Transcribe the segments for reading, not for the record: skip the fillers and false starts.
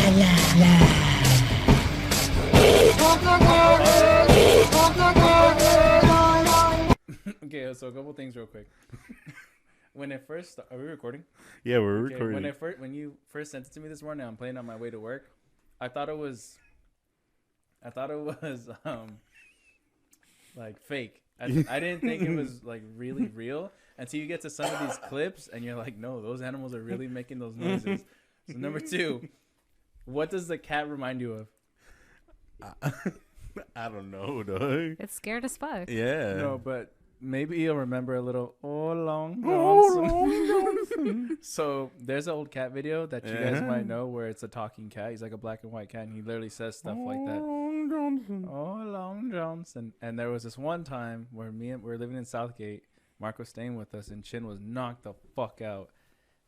Okay, so a couple things real quick. When it first, are we recording? Yeah, we're recording. When you first sent it to me this morning, I'm playing on my way to work. I thought it was like fake. I didn't think it was like really real until you get to some of these clips and you're like, no, those animals are really making those noises. So number two, what does the cat remind you of? I don't know, dog. It's scared as fuck. Yeah. No, but maybe you'll remember a little Long Johnson. So there's an old cat video that you guys might know where it's a talking cat. He's like a black and white cat, and he literally says stuff like that. Long Johnson. And there was this one time where we were living in Southgate. Mark was staying with us, and Chin was knocked the fuck out.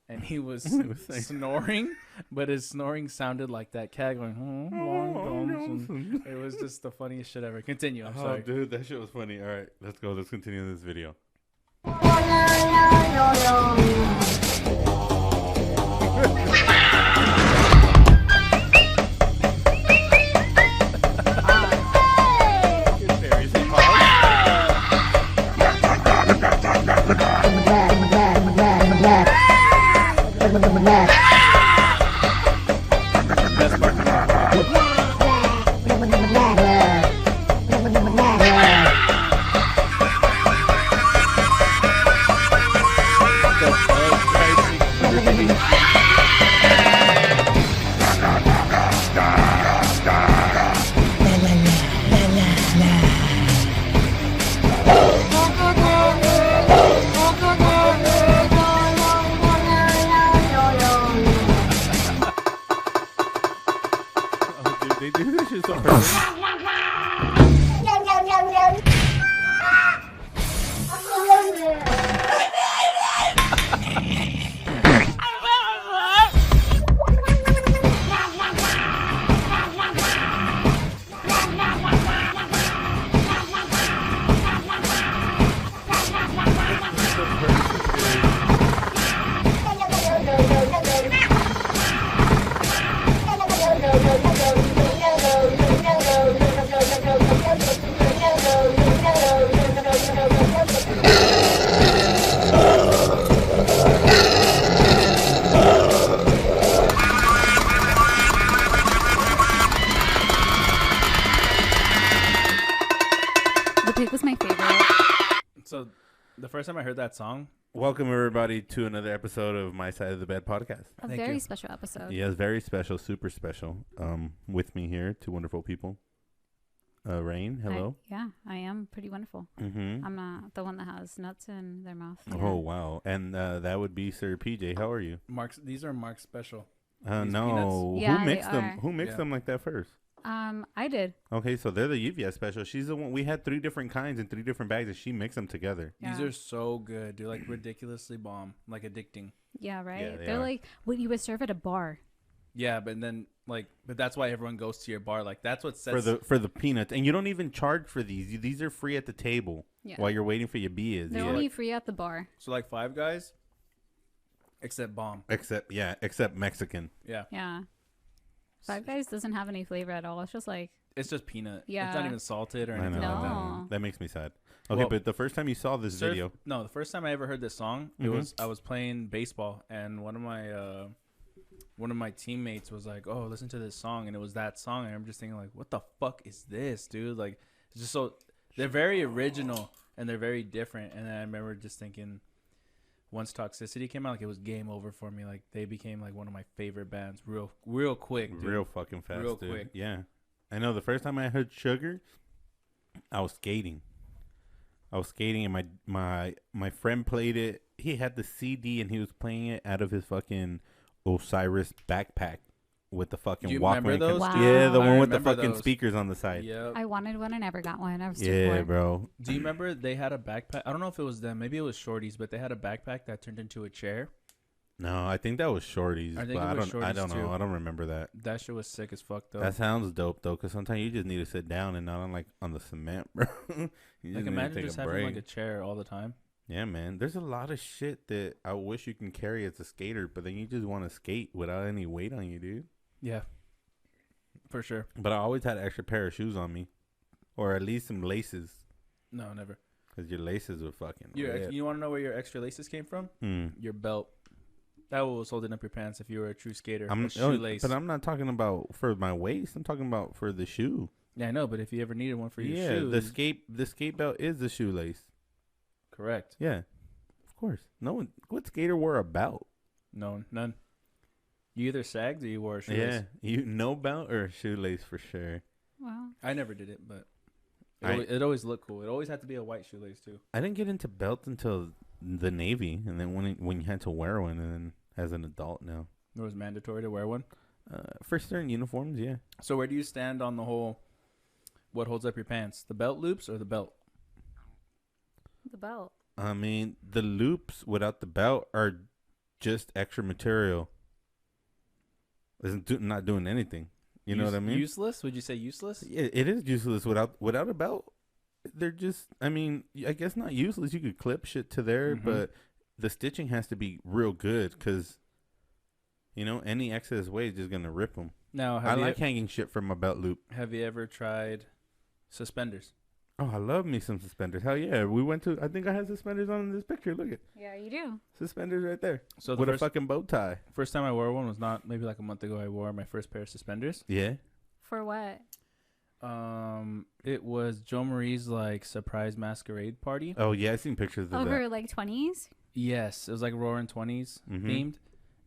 And he was snoring, but his snoring sounded like that cat going, Long Johnson. It was just the funniest shit ever. Continue, I'm sorry. Dude, that shit was funny. All right, let's go. Let's continue this video. They do this shit so perfect. So the first time I heard that song, welcome everybody to another episode of My Side of the Bed podcast. A very special episode. Yes, very special, super special. With me here, two wonderful people. Rain, hello. I am pretty wonderful. Mm-hmm. I'm not the one that has nuts in their mouth. Yeah. Oh wow, and that would be Sir PJ. How are you? These are Mark's special. No, yeah, who mixed them? Who mixed them like that first? I did. Okay, so they're the Yuvia special. She's the one. We had 3 different kinds in 3 different bags, and she mixed them together. Yeah. These are so good. They're like ridiculously bomb, like addicting. Yeah, right. Yeah, they're like what you would serve at a bar. Yeah, but then but that's why everyone goes to your bar. Like that's what sets for the peanuts, and you don't even charge for these. These are free at the table while you're waiting for your beers. They're only free at the bar. So like Five Guys, except bomb. Except Mexican. Yeah. Yeah. Five Guys doesn't have any flavor at all. It's just like peanut. Yeah. It's not even salted or anything like that. That makes me sad. Okay, but the first time you saw this video. No, the first time I ever heard this song, I was playing baseball, and one of my teammates was like, "Oh, listen to this song," and it was that song, and I'm just thinking like, "What the fuck is this, dude?" Like, it's just so they're very original and they're very different, and I remember just thinking, once Toxicity came out, like it was game over for me. Like they became like one of my favorite bands, real quick, dude. Real fucking fast, real dude. Quick. Yeah, I know. The first time I heard Sugar, I was skating, and my friend played it. He had the CD and he was playing it out of his fucking Osiris backpack with the fucking Walkman. Remember those? Wow. Yeah, the one with the remember fucking those. speakers on the side. Yep. I wanted one. I never got one. I was too Yeah, poor. bro. Do you remember they had a backpack? I don't know if it was them. Maybe it was Shorty's, but they had a backpack that turned into a chair. No, I think that was Shorty's. I think but it was I Shorty's don't know. too. I don't remember that. That shit was sick as fuck though. That sounds dope though, because sometimes you just need to sit down and not on the cement, bro. You like need to imagine take just a having break. like a chair all the time. Yeah, man. There's a lot of shit that I wish you can carry as a skater, but then you just want to skate without any weight on you, dude. Yeah. For sure. But I always had an extra pair of shoes on me, or at least some laces, No, never. because your laces were fucking. You want to know where your extra laces came from? Your belt. That was holding up your pants if you were a true skater. A shoelace. But I'm not talking about for my waist. I'm talking about for the shoe. Yeah, I know. But if you ever needed one for your shoes. The skate belt is the shoelace. Correct. Yeah, of course. No one. What skater wore a belt? No, none. You either sagged or you wore a shoelace. Yeah, no belt or a shoelace for sure. Wow. I never did it, but it always looked cool. It always had to be a white shoelace too. I didn't get into belts until the Navy, and then when you had to wear one, and then as an adult now. It was mandatory to wear one. For certain uniforms, yeah. So where do you stand on the whole what holds up your pants? The belt loops or the belt? The belt. I mean, the loops without the belt are just extra material. Not doing anything. You know what I mean? Useless? Would you say useless? Yeah, it is useless without a belt. They're just, I mean, I guess not useless. You could clip shit to there, but the stitching has to be real good because, any excess weight is just going to rip them. Now, I like hanging shit from my belt loop. Have you ever tried suspenders? Oh, I love me some suspenders. Hell yeah. We went to, I think I had suspenders on in this picture. Look at Yeah, you do. suspenders right there. So With a fucking bow tie. first time I wore one was not maybe like a month ago. I wore my first pair of suspenders. Yeah. For what? It was Joe Marie's like surprise masquerade party. Oh, yeah. I seen pictures of that. Over like 20s? Yes, it was like Roaring 20s Mhm. themed,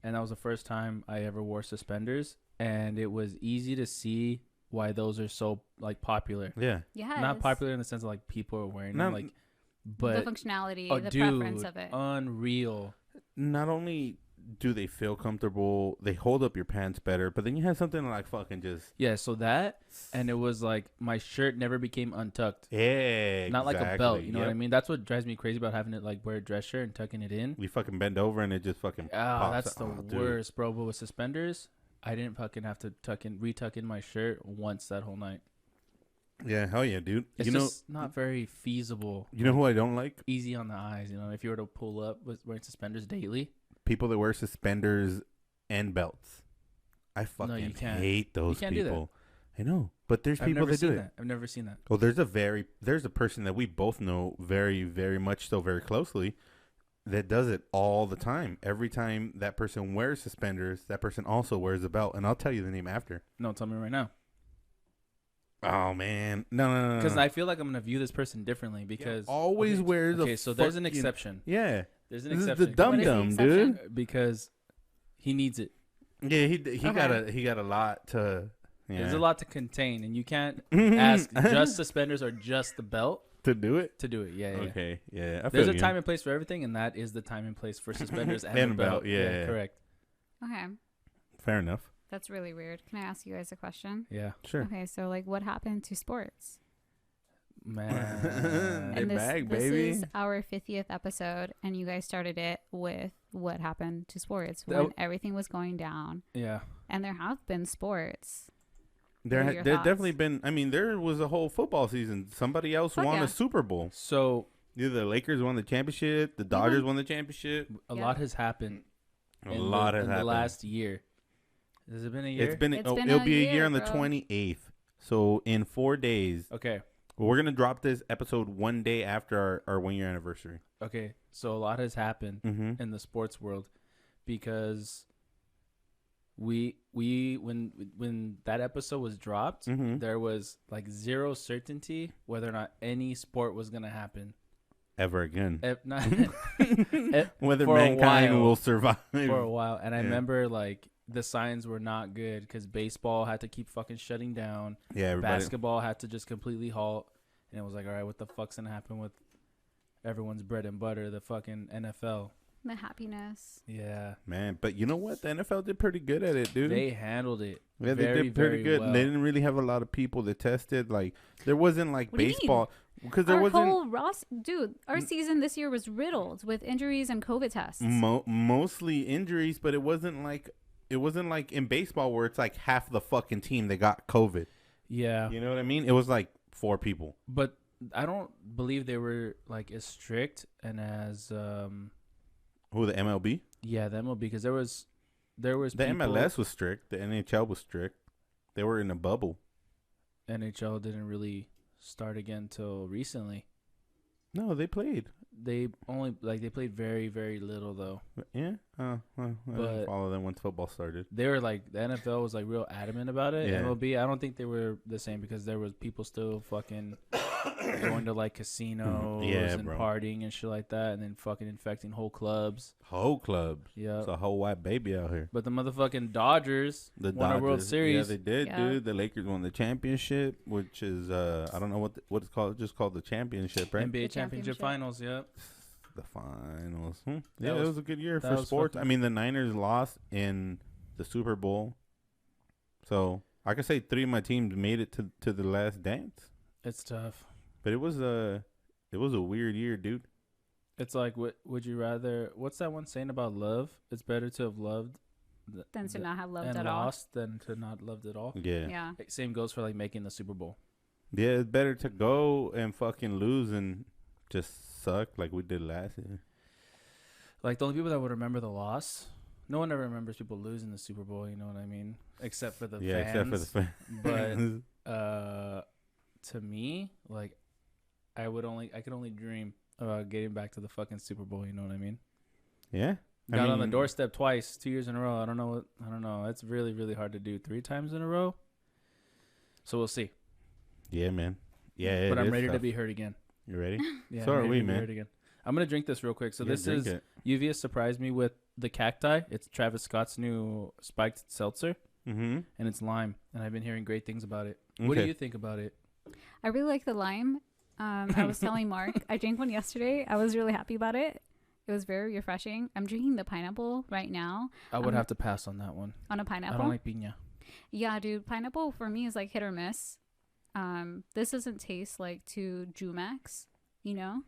and that was the first time I ever wore suspenders, and it was easy to see why those are so like popular. Yeah. Yes. Not popular in the sense of like people are wearing them, Not- like, but the functionality, oh, the dude, preference of it. unreal. Not only do they feel comfortable, they hold up your pants better, but then you have something like fucking just. Yeah, so that, and it was like my shirt never became untucked. Yeah. Not like a belt, you know what I Yep. mean? That's what drives me crazy about having to like wear a dress shirt and tucking it in. You fucking bend over and it just fucking. Ah, pops that's out. the Oh, dude. worst, bro. But with suspenders, I didn't fucking have to retuck in my shirt once that whole night. Yeah, hell yeah, dude. It's just not very feasible. You know who I don't like? Easy on the eyes, if you were to pull up with wearing suspenders daily. People that wear suspenders and belts. I fucking you can't. hate those You can't do that. people. I know, but there's I've people never that do seen it. that. I've never seen that. Oh, there's a person that we both know very, very much so very closely that does it all the time. Every time that person wears suspenders, that person also wears a belt, and I'll tell you the name after. No, tell me right now. Oh man, no. Because I feel like I'm gonna view this person differently because always wears. Okay, so there's an exception. Yeah, There's an this exception. is the dum What is the dum, exception? dude. Because he needs it. Yeah, he Okay. got a lot to. Yeah. There's a lot to contain, and you can't ask just suspenders or just the belt to do it. to do it. Yeah. Okay, yeah. I There's feel a you. time and place for everything, and that is the time and place for suspenders and, And the belt, belt. yeah. Correct. Okay. Fair enough. That's really weird. Can I ask you guys a question? Yeah. Sure. Okay, so like what happened to sports? Man. They bag, this baby. is our 50th episode, and you guys started it with what happened to sports That when everything was going down. Yeah. And there have been sports. There What are your there thoughts? definitely been. I mean, there was a whole football season. Somebody else Fuck won yeah. a Super Bowl. So Either the Lakers won the championship, the Dodgers won the championship. a Yeah. lot has happened. A lot has in happened. the last year. Has it been a year? It's been. It's been it'll a be a year year, on the bro. 28th. So in 4 days, Okay. we're gonna drop this episode one day after our 1 year anniversary. Okay. So a lot has happened Mm-hmm. in the sports world because we when that episode was dropped, Mm-hmm. there was like zero certainty whether or not any sport was gonna happen. Ever again. Not Whether for a mankind while. will survive. for a while, and I Yeah. remember like the signs were not good because baseball had to keep fucking shutting down. Yeah, everybody. Basketball had to just completely halt, and it was like, all right, what the fuck's gonna happen with everyone's bread and butter, the fucking NFL? The happiness. Yeah, Man, but you know what? The NFL did pretty good at it, dude. they handled it. Yeah, they very, did pretty very good. well. They didn't really have a lot of people that tested. Like, there wasn't like What do you baseball because there Our wasn't whole dude, our season this year was riddled with injuries and COVID tests. mostly injuries, but it wasn't like in baseball where it's like half the fucking team that got COVID. Yeah, You know what I mean? It was like 4 people. but I don't believe they were like as strict and as Who, the MLB? the MLB, because there was The people, MLS was strict. The NHL was strict. They were in a bubble. NHL didn't really start again till recently. No, they played. They only they played very, very little though. Yeah. Well, I didn't follow them once football started. They were like the NFL was like real adamant about it. Yeah. MLB, I don't think they were the same because there was people still fucking going to like casinos and partying and shit like that, and then fucking infecting whole clubs. Whole clubs. Yeah. It's a whole white baby out here. But the motherfucking Dodgers won a World Series. Yeah, they did, dude. The Lakers won the championship, which is I don't know what it's called. Just called the championship, right? NBA championship finals. Yep. The finals. Yeah, it was a good year for sports. I mean, the Niners lost in the Super Bowl, so I could say 3 of my teams made it to the last dance. It's tough, but it was a weird year, dude. It's like, would you rather? What's that one saying about love? It's better to have loved than to not have loved and at all. lost than to not loved at all. Yeah. Same goes for like making the Super Bowl. Yeah, it's better to go and fucking lose and just suck like we did last year. Like the only people that would remember the loss, no one ever remembers people losing the Super Bowl. You know what I mean? Except for the fans. Yeah, except for the fans. But to me, like I could only dream about getting back to the fucking Super Bowl. You know what I mean? Yeah. Got on the doorstep twice, 2 years in a row. I don't know. It's really, really hard to do 3 times in a row. So we'll see. Yeah, man. Yeah, but I'm ready to be hurt again. You ready? Yeah. So are we, man. Again. I'm gonna drink this real quick. So this is UV has surprised me with the Cacti. It's Travis Scott's new spiked seltzer, and it's lime. And I've been hearing great things about it. Okay. What do you think about it? I really like the lime. I was telling Mark, I drank one yesterday. I was really happy about it. It was very refreshing. I'm drinking the pineapple right now. I would have to pass on that one. On a pineapple? I don't like piña. Yeah, dude. Pineapple for me is like hit or miss. This doesn't taste like to Jumex, you know?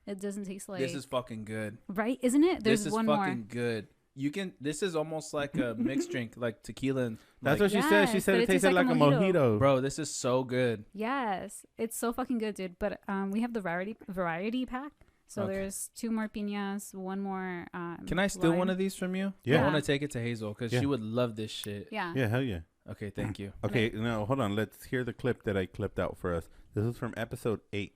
It doesn't taste like... This is fucking good. Right? Isn't it? There's one more. This is fucking good. You can... This is almost like a mixed drink, like tequila. And that's what she said. She said it tasted like a mojito. Bro, this is so good. Yes. It's so fucking good, dude. But we have the variety pack. So there's 2 more piñas, 1 more... Can I steal one of these from you? Yeah. I want to take it to Hazel because she would love this shit. Yeah. Yeah, hell yeah. Okay, thank you. Okay, no, hold on. Let's hear the clip that I clipped out for us. This is from episode 8.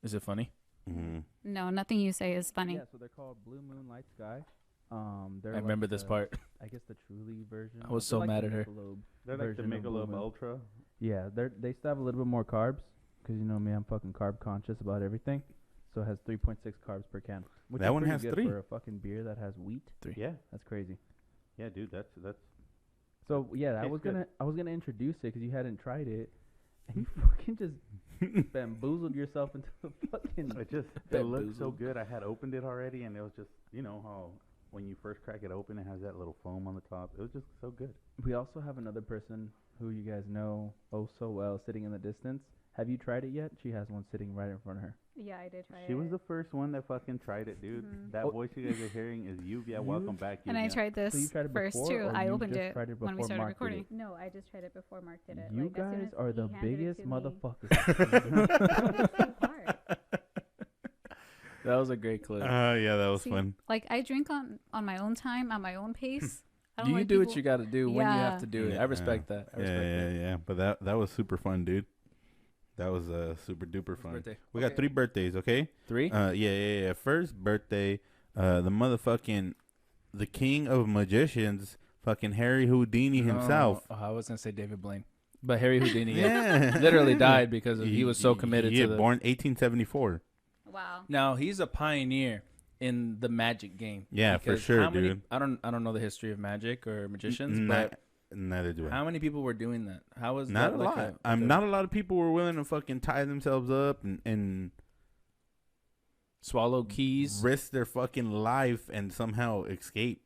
Is it funny? Mm-hmm. No, nothing you say is funny. Yeah, so they're called Blue Moon Light Sky. I remember this part. I guess the Truly version. I was so mad at her. They're like the Michelob Ultra. Yeah, they still have a little bit more carbs because you know me, I'm fucking carb conscious about everything. So it has 3.6 carbs per can. Which that one has 3 for a fucking beer that has wheat. 3. Yeah, that's crazy. Yeah, dude, that's. So yeah, I was gonna introduce it because you hadn't tried it, and you fucking just bamboozled yourself into the fucking. It looked so good. I had opened it already, and it was just how when you first crack it open, it has that little foam on the top. It was just so good. We also have another person who you guys know so well sitting in the distance. Have you tried it yet? She has one sitting right in front of her. Yeah, I did try it. She was the first one that fucking tried it, dude. Mm-hmm. That voice you guys are hearing is Yuvia. Welcome back, Yuvia. And I tried this first too. I opened it when we started recording. It? No, I just tried it before Mark did it. You guys are the biggest motherfuckers. That was a great clip. Yeah, that was fun. Like I drink on my own time, at my own pace. You do what you got to do when you have to do it. I respect that. Yeah. But that was super fun, dude. That was super duper fun. We got 3 birthdays, okay? 3? Yeah. First birthday, the king of magicians, fucking Harry Houdini himself. Oh, I was gonna say David Blaine, but Harry Houdini literally died because he was so committed to born 1874. Wow. Now he's a pioneer in the magic game. Yeah, for sure, dude. I don't know the history of magic or magicians, but neither do I. How many people were doing that? How was not that a lot? Not a lot of people were willing to fucking tie themselves up and swallow keys, risk their fucking life, and somehow escape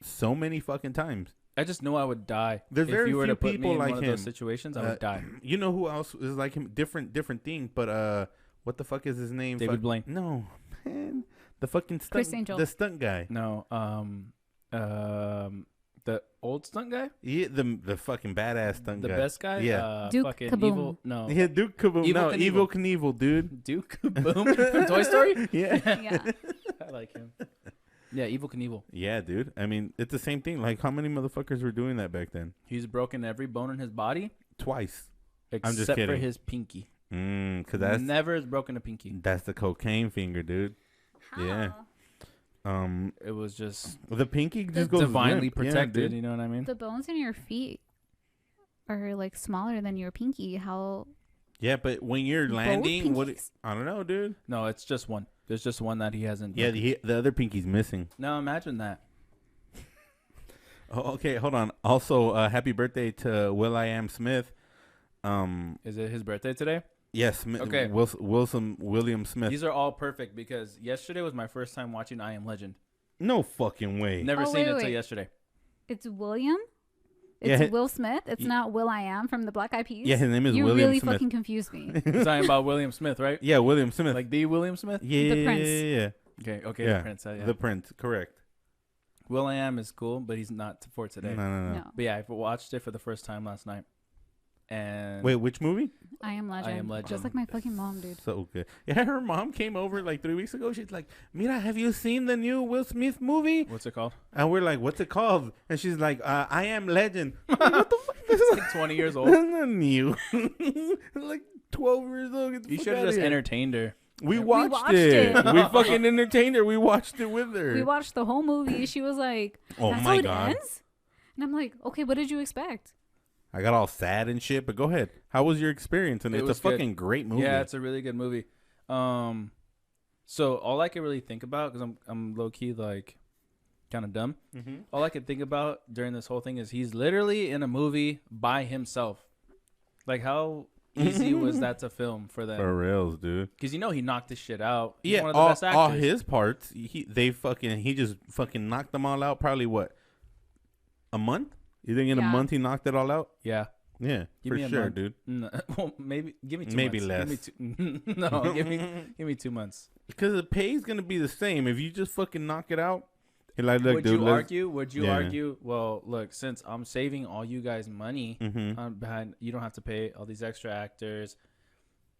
so many fucking times. I just know I would die. There's if very you were few to put people me in like one him. Of those situations, I would die. You know who else is like him? Different thing. But what the fuck is his name? David Blaine. No, man. The fucking stunt. The stunt guy. No. The old stunt guy? Yeah, the fucking badass stunt guy. The best guy? Yeah. Duke fucking Kaboom. Evil. No. Yeah, Duke Kaboom. Evil Knievel, dude. Duke Kaboom from Toy Story? Yeah. Yeah. I like him. Yeah, Evil Knievel. Yeah, dude. I mean, it's the same thing. Like, how many motherfuckers were doing that back then? He's broken every bone in his body Twice. except just kidding. for his pinky. Cause that's Never has broken a pinky. that's the cocaine finger, dude. How? Yeah. It was just The pinky just goes divinely limp. Yeah, protected. dude. You know what I mean? The bones in your feet are like smaller than your pinky. How? Yeah, but when you're Both landing, pinkies? I don't know, dude. No, it's just one. There's just one that he hasn't. Yeah, broken. the other pinky's missing. No, imagine that. Oh, okay, hold on. Also, happy birthday to Will.I.am Smith. Is it his birthday today? Yes, Okay. William Smith. These are all perfect because yesterday was my first time watching I Am Legend. No fucking way. Never Oh, seen wait, it till wait. yesterday. It's William. Yeah, It's Will Smith. It's y- not Will.I.am from the Black Eyed Peas. Yeah, his name is You William really Smith. fucking confused me. You're talking about William Smith, right? Yeah, William Smith. Like the William Smith? yeah, The Prince. yeah. Okay, Yeah. the Prince. Yeah. The Prince, correct. Will.I.am is cool, but he's not for today. No. No, But yeah, I watched it for the first time last night. And Wait, which movie? I Am Legend. I Am Legend. Just like my fucking mom, dude. So good. Yeah, her mom came over like 3 weeks ago. She's like, Mira, have you seen the new Will Smith movie? what's it called? And we're like, what's it called? And she's like, I Am Legend. Like, what the fuck? This It's is like 20 years old. That's not new. Like 12 years old. Get the You fuck should have outta just here. entertained her. We We watched watched it. it. We fucking entertained her. We watched it with her. We watched the whole movie. She was like, Oh "That's my how it God. ends?" And I'm like, "Okay, what did you expect?" I got all sad and shit, but go ahead. How was your experience? And It it's a was good. fucking great movie. Yeah, it's a really good movie. So all I can really think about, because I'm low key like kind of dumb. Mhm. All I can think about during this whole thing is he's literally in a movie by himself. Like how easy was that to film for them? For reals, dude. Because you know he knocked this shit out. He's Yeah, one of the best all actors. his parts, he just fucking knocked them all out. Probably what, a month? You think in a Yeah. month he knocked it all out? Yeah. Yeah, Give for me a sure, month. dude. No, well, maybe give me 2 Maybe months. Give me two, no, give me 2 months. Because the pay's gonna be the same if you just fucking knock it out. And like, look, Would dude, you let's- argue? Would you Yeah. argue? Well, look, since I'm saving all you guys money, Mhm. behind you don't have to pay all these extra actors,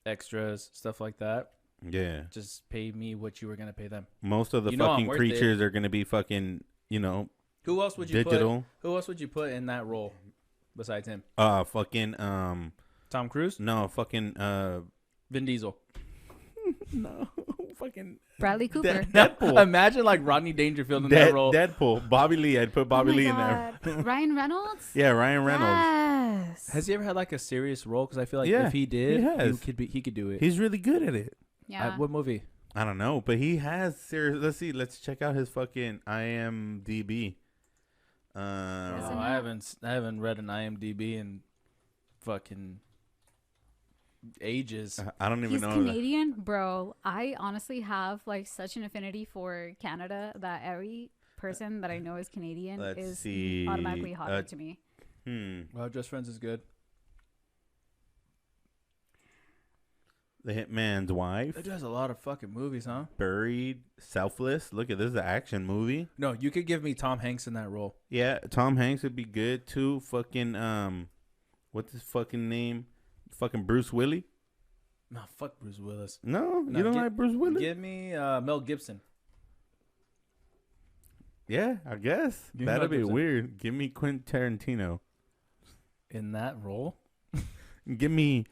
extras, stuff like that. Yeah, Just pay me what you were gonna pay them. most of the You know I'm fucking worth creatures are gonna be fucking, Who else would you digital. put? Who else would you put in that role besides him? Fucking, Tom Cruise, no, fucking, Vin Diesel. no, fucking Bradley Cooper. Deadpool. Imagine like Rodney Dangerfield in that role. Deadpool, Bobby Lee. I'd put Bobby Oh my Lee in there. God. Ryan Reynolds. Yeah, Ryan Reynolds. Yes. Has he ever had like a serious role? Because I feel like Yeah, if he did, he has. he could do it. He's really good at it. Yeah. What movie? I don't know, but he has serious. Let's see. Let's check out his fucking IMDb. Oh, Isn't I it? haven't read an IMDb in fucking ages. I don't even He's know. Canadian, bro. I honestly have like such an affinity for Canada that every person that I know is Canadian Let's is see. automatically hotter to me. Well, Just Friends is good. The Hitman's Wife, It does a lot of fucking movies, huh? Buried, Selfless. Look at this, is an action movie. No, you could give me Tom Hanks in that role. Yeah, Tom Hanks would be good too. Fucking what's his fucking name? Fucking Bruce Willis. No, fuck Bruce Willis. No, No, you don't gi- like Bruce Willis? Give me Mel Gibson. Yeah, I guess Give me that'd Mel be Gibson. weird. Give me Quentin Tarantino. In that role? Give me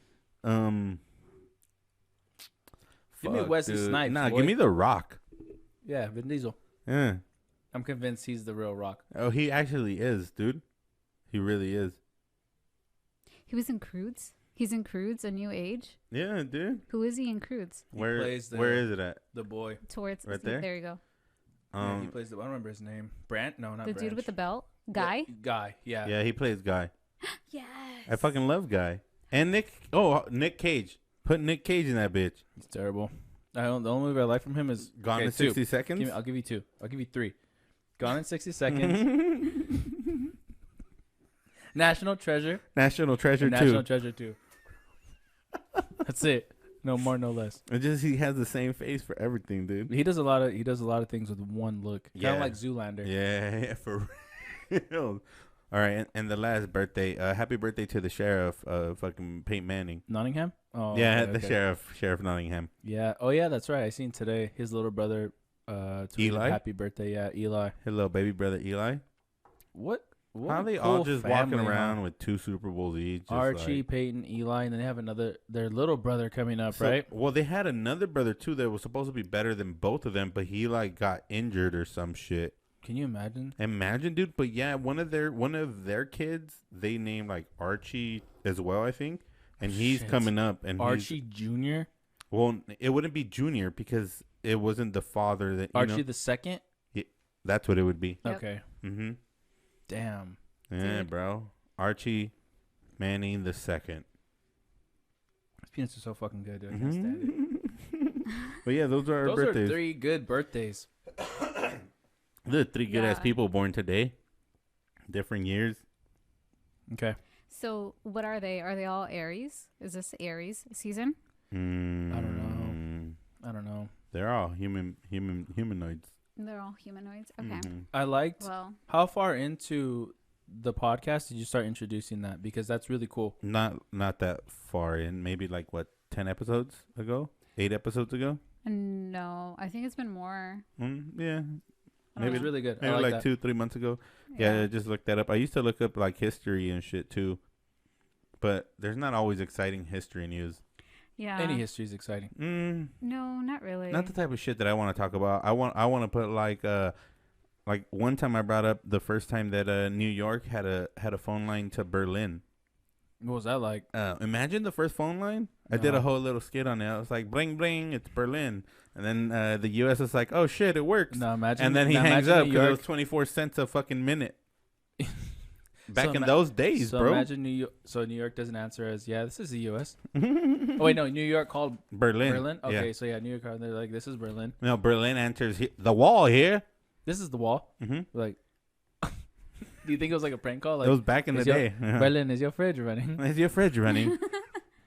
Give me fuck, Wesley dude. Snipes, Nah, boy. give me The Rock. Yeah, Vin Diesel. Yeah. I'm convinced he's the real Rock. Oh, he actually is, dude. He really is. He was in Crudes. He's in Crudes, A New Age. Yeah, dude. Who is he in Crudes? Where plays the- where is it at? The boy. Towards Right there? There you go. Yeah, he plays the. I don't remember his name. Brant? No, not The Branch. dude with the belt. Guy. Yeah, Guy. Yeah. yeah, he plays Guy. Yes. I fucking love Guy. And Nick Cage. Put Nick Cage in that bitch. He's terrible. The only movie I like from him is Gone in two. 60 Seconds. I'll give you 2. I'll give you 3. Gone in 60 Seconds. National Treasure. National Treasure and 2. National Treasure 2. That's it. No more, no less. It just he has the same face for everything, dude. He does a lot of things with one look. Kind Yeah. of like Zoolander. Yeah, for real. All right, and the last birthday. Happy birthday to the sheriff, fucking Peyton Manning. Nottingham? Oh, yeah, okay, the okay. Sheriff Nottingham. Yeah. Oh, yeah, that's right. I seen today his little brother to Eli? happy birthday, yeah, Eli. His little baby brother Eli. What How a they cool all just family, walking around huh? with 2 Super Bowls each? Just Archie, like, Peyton, Eli, and then they have their little brother coming up, so, right? Well, they had another brother too that was supposed to be better than both of them, but he like got injured or some shit. Can you imagine? Imagine, dude. But yeah, one of their kids they named like Archie as well, I think, and he's Shit. coming up. And Archie Jr. Well, it wouldn't be Junior because it wasn't the father that Archie the second. That's what it would be. Yep. Okay. Mm-hmm. Damn. Yeah, Dude. bro. Archie Manning the second. These peanuts are so fucking good, dude. I can't stand it. But yeah, those are our Those birthdays. are 3 good birthdays. The 3 good ass Yeah. people born today, different years. Okay. So what are they? Are they all Aries? Is this Aries season? I don't know. They're all humanoids. They're all humanoids. Okay. Mhm. I liked Well, how far into the podcast did you start introducing that? Because that's really cool. Not that far in. Maybe like what 10 episodes ago, 8 episodes ago. no, I think it's been more. Yeah, I don't maybe It's know. really good. maybe I like like 2-3 months ago. Yeah, I just looked that up. I used to look up like history and shit too, but there's not always exciting history news. Yeah. Any history is exciting. No, not really. Not the type of shit that I want to talk about. I want to put like one time I brought up the first time that New York had a phone line to Berlin. What was that like? Imagine the first phone line. I did No. a whole little skit on it. I was like, bling bling, it's Berlin. And then the U.S. is like, oh shit, it works. No, imagine. And then he now hangs imagine up New because it was York. 24 cents a fucking minute. Back So in those days, So bro. imagine New York. So New York doesn't answer as, yeah, this is the U.S. Oh wait, no, New York called Berlin. Berlin. Yeah. Okay, so yeah, New York called. They're like, this is Berlin. No, Berlin answers the wall here. This is the wall. Mm-hmm. Like, do you think it was like a prank call? It Like, was back in the is your- day. Berlin, is your fridge running? Is your fridge running?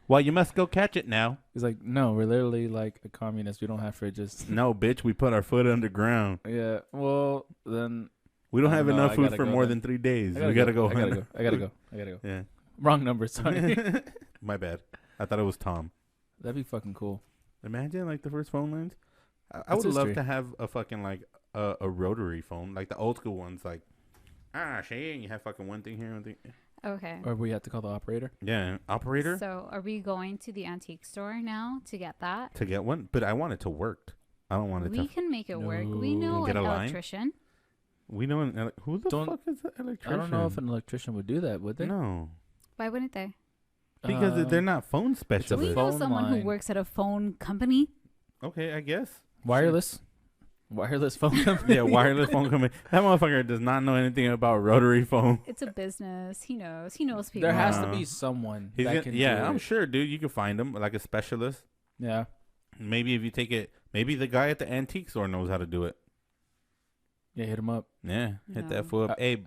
Well, you must go catch it now. He's like, no, we're literally like a communist. We don't have fridges. No, bitch, we put our foot underground. Yeah. Well, then We don't I have don't know, enough I food gotta for go more then. than 3 days. I We gotta go. I gotta go. I gotta go. I gotta go. Yeah. Wrong number. Sorry. My bad. I thought it was Tom. That'd be fucking cool. Imagine like the first phone lines. I That's would love history. to have a fucking like a rotary phone, like the old school ones. Like shit, you have fucking one thing here, one thing. Okay. Or we have to call the operator. Yeah, operator So are we going to the antique store now to get that? to get one, but I want it to work. I don't want it We to. can make it work. We No. know Get an a line? electrician. We know who the Don't- fuck is an I electrician? don't know if an electrician would do that, would they? No, Why wouldn't they? because they're not phone a specialists. We know phone someone who line. works at a phone company. Okay, I guess. wireless phone company. Yeah, wireless phone company. That motherfucker does not know anything about rotary phone. It's a business. He knows. He knows people. There has to Uh, be someone He's that gonna, can. yeah, do I'm it. sure, dude. You can find him like a specialist. Yeah. Maybe if you take it, maybe the guy at the antique store knows how to do it. Yeah. Hit him up. Yeah, hit No. that fool up. Hey,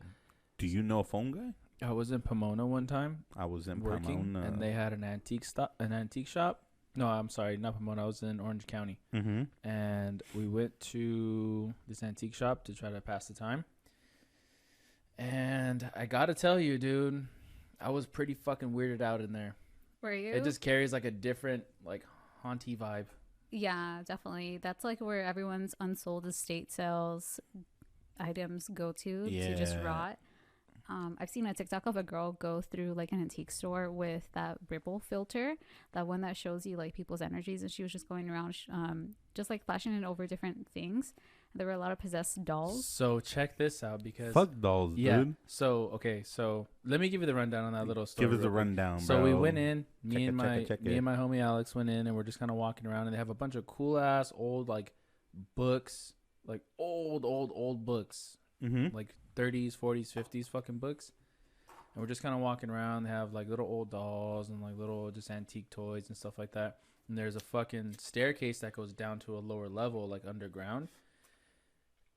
do you know a phone guy? I was in Pomona one time I was in working, Pomona. and they had an antique shop. No, I'm sorry, not Pomona. I was in Orange County, Mm-hmm. and we went to this antique shop to try to pass the time. And I gotta tell you, dude, I was pretty fucking weirded out in there. Were you? It just carries like a different, like, haunty vibe. Yeah, definitely. That's like where everyone's unsold estate sales items go to just Yeah. rot. I've seen a TikTok of a girl go through like an antique store with that Ripple filter, that one that shows you like people's energies, and she was just going around just like flashing it over different things. There were a lot of possessed dolls. So check this out because Fuck dolls, yeah. dude. So okay, so let me give you the rundown on that little story. Give us a real quick. rundown, bro. So we went in, Check me it, and my homie Alex went in, and we're just kind of walking around, and they have a bunch of cool ass old like books, like old books, Mm-hmm. like 30s, 40s, 50s fucking books. And we're just kind of walking around. They have like little old dolls and like little just antique toys and stuff like that. And there's a fucking staircase that goes down to a lower level, like underground.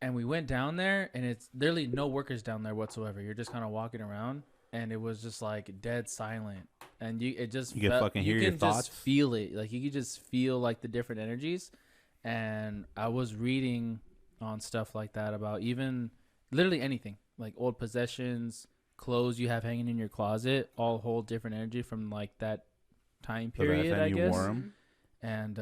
And we went down there, and it's literally no workers down there whatsoever. You're just kind of walking around, and it was just like dead silent. And you can fucking hear your just thoughts? feel it. Like you could just feel like the different energies. And I was reading on stuff like that about even literally anything, like old possessions, clothes you have hanging in your closet, all hold different energy from like that time period, I guess. wore 'em. And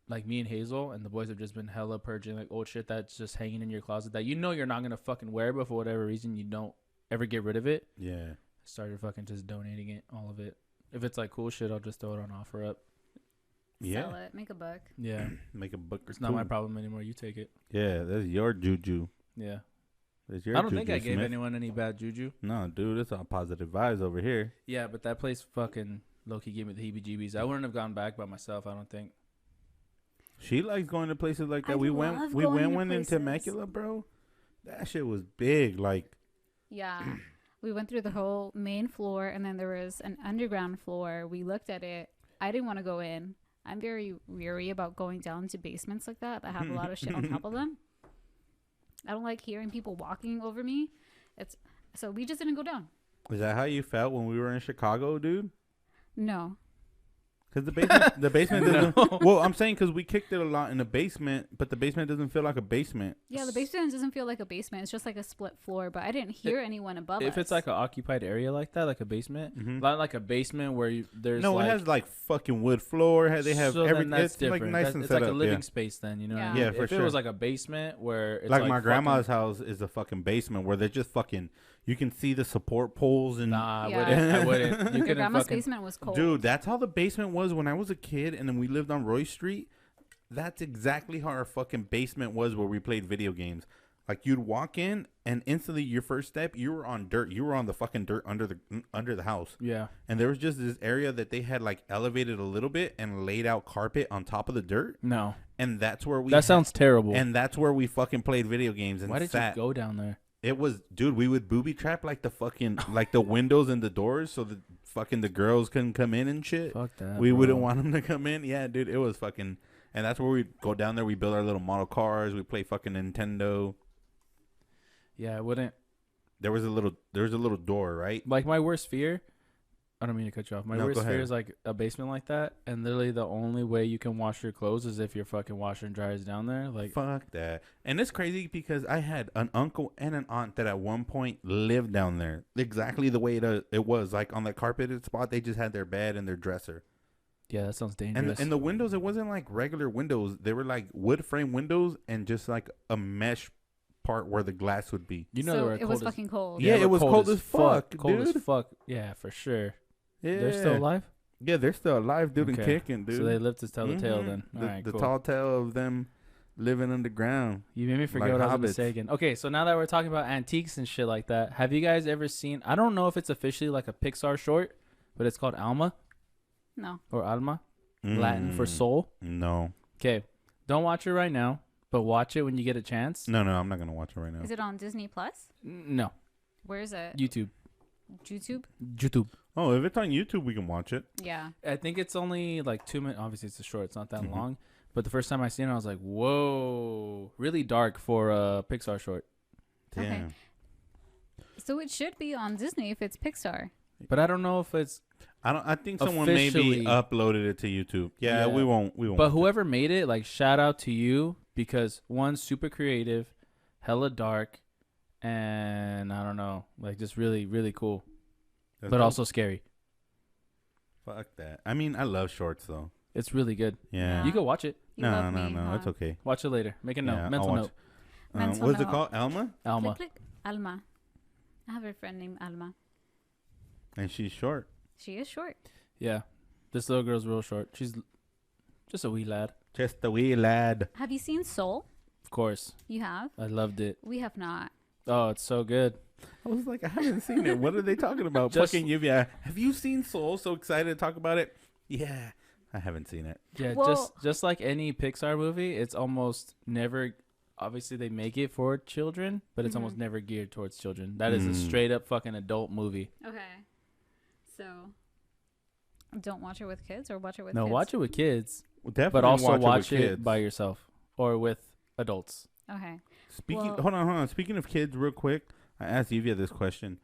like me and Hazel and the boys have just been hella purging like old shit that's just hanging in your closet that you're not gonna fucking wear, but for whatever reason you don't ever get rid of it. Yeah. Started fucking just donating it, all of it. If it's like cool shit, I'll just throw it on OfferUp. Yeah. Sell it, make a buck. Yeah. Make a book. It's not my problem anymore. You take it. Yeah, that's your juju. Yeah. That's your I don't juju, think I gave Smith. anyone any bad juju. No, dude, it's all positive vibes over here. Yeah, but that place fucking low-key gave me the heebie-jeebies. I wouldn't have gone back by myself, I don't think. She likes going to places like that. I we love went going to one into places. Temecula, bro. That shit was big. Like, Yeah. We went through the whole main floor, and then there was an underground floor. We looked at it. I didn't want to go in. I'm very weary about going down to basements like that have a lot of shit on top of them. I don't like hearing people walking over me. So we just didn't go down. is that how you felt when we were in Chicago, dude? No. Because the basement doesn't. Well, I'm saying because we kicked it a lot in the basement, but the basement doesn't feel like a basement. Yeah, the basement doesn't feel like a basement. It's just like a split floor, but I didn't hear anyone above us. If it's like an occupied area like that, like a basement, not like a basement where there's No, like, it has like fucking wood floor. They have so then everything. that's It's like different. nice and It's set like a up. living Yeah. space then, you know what I Yeah. mean? Yeah, for if sure. it was like a basement where it's Like my fucking- grandma's house is a fucking basement where they're just fucking. You can see the support poles and. Nah, Yeah. I wouldn't. You Your couldn't grandma's fucking... basement was cold. Dude, that's how the basement was when I was a kid, and then we lived on Roy Street. That's exactly how our fucking basement was where we played video games. Like you'd walk in, and instantly your first step, you were on dirt. You were on the fucking dirt under the house. Yeah. And there was just this area that they had like elevated a little bit and laid out carpet on top of the dirt, No. and that's where we. That sounds terrible. And that's where we fucking played video games and Why did sat. you go down there? It was, dude, we would booby trap like the fucking like the windows and the doors so the fucking the girls couldn't come in and shit. Fuck that. We bro. wouldn't want them to come in. Yeah, dude, it was fucking, and that's where we go down there. We build our little model cars. We play fucking Nintendo. Yeah, I wouldn't. There was a little door, right? Like my worst fear. I don't mean to cut you off. My No, worst go fear ahead. is like a basement like that, and literally the only way you can wash your clothes is if your fucking washer and dryer is down there. Like, Fuck that. And it's crazy because I had an uncle and an aunt that at one point lived down there, exactly the way it was. Like on the carpeted spot, they just had their bed and their dresser. yeah, that sounds And dangerous. the windows, it wasn't like regular windows. They were like wood frame windows and just like a mesh part where the glass would be. you know, so they were it cold was as, fucking cold. Yeah, they it were was cold as fuck, Cold as dude. fuck. Yeah, for sure. Yeah. They're still alive. Yeah, they're still alive, dude, and Okay. kicking, dude. So they lived to tell the tale Mhm. then. All right, The cool. tall tale of them living underground. You made me forget like what I was going to hobbits. say again. Okay, so now that we're talking about antiques and shit like that, have you guys ever seen, I don't know if it's officially like a Pixar short, but it's called Alma No. or Alma, Latin for Mm, soul. No. Okay, don't watch it right now, but watch it when you get a chance. No, I'm not going to watch it right now. Is it on Disney Plus? No, Where is it? YouTube. YouTube? YouTube. Oh, if it's on YouTube, we can watch it. Yeah. I think it's only like 2 minutes. Obviously, it's a short. It's not that Mhm. long. But the first time I seen it, I was like, whoa. Really dark for a Pixar short. Damn. Okay. So it should be on Disney if it's Pixar. But I don't know if it's... I think someone maybe Officially- uploaded it to YouTube. Yeah, Yeah. we won't. But watch it. whoever made it, like, shout out to you. Because, one, super creative, hella dark, and I don't know. Like, just really, really cool. That's But dope. also scary. Fuck that. I mean, I love shorts though. It's really good. Yeah. You can watch it. You No, love no, me, no. huh? It's okay. Watch it later. Make a note. Yeah, Mental I'll note. watch. Mental What's it note. called? Alma? Alma. Click, click. Alma. I have a friend named Alma. And she's short. She is short. Yeah. This little girl's real short. She's just a wee lad. Just a wee lad. Have you seen Soul? Of course. You have? I loved it. We have not. Oh, it's so good. I was like, I haven't seen it. What are they talking about? Just- Fucking Yuvia. Have you seen Soul? So excited to talk about it. Yeah, I haven't seen it. Yeah, Well- just like any Pixar movie, it's almost never. Obviously, they make it for children, but it's almost Mhm. never geared towards children. That is a Mm. straight up fucking adult movie. Okay. So, don't watch it with kids or watch it with No, kids? watch it with kids, Well, definitely but also watch with it kids. by yourself or with adults. Okay. Speaking, Well- hold on. Speaking of kids, real quick, I asked Yuvia this question.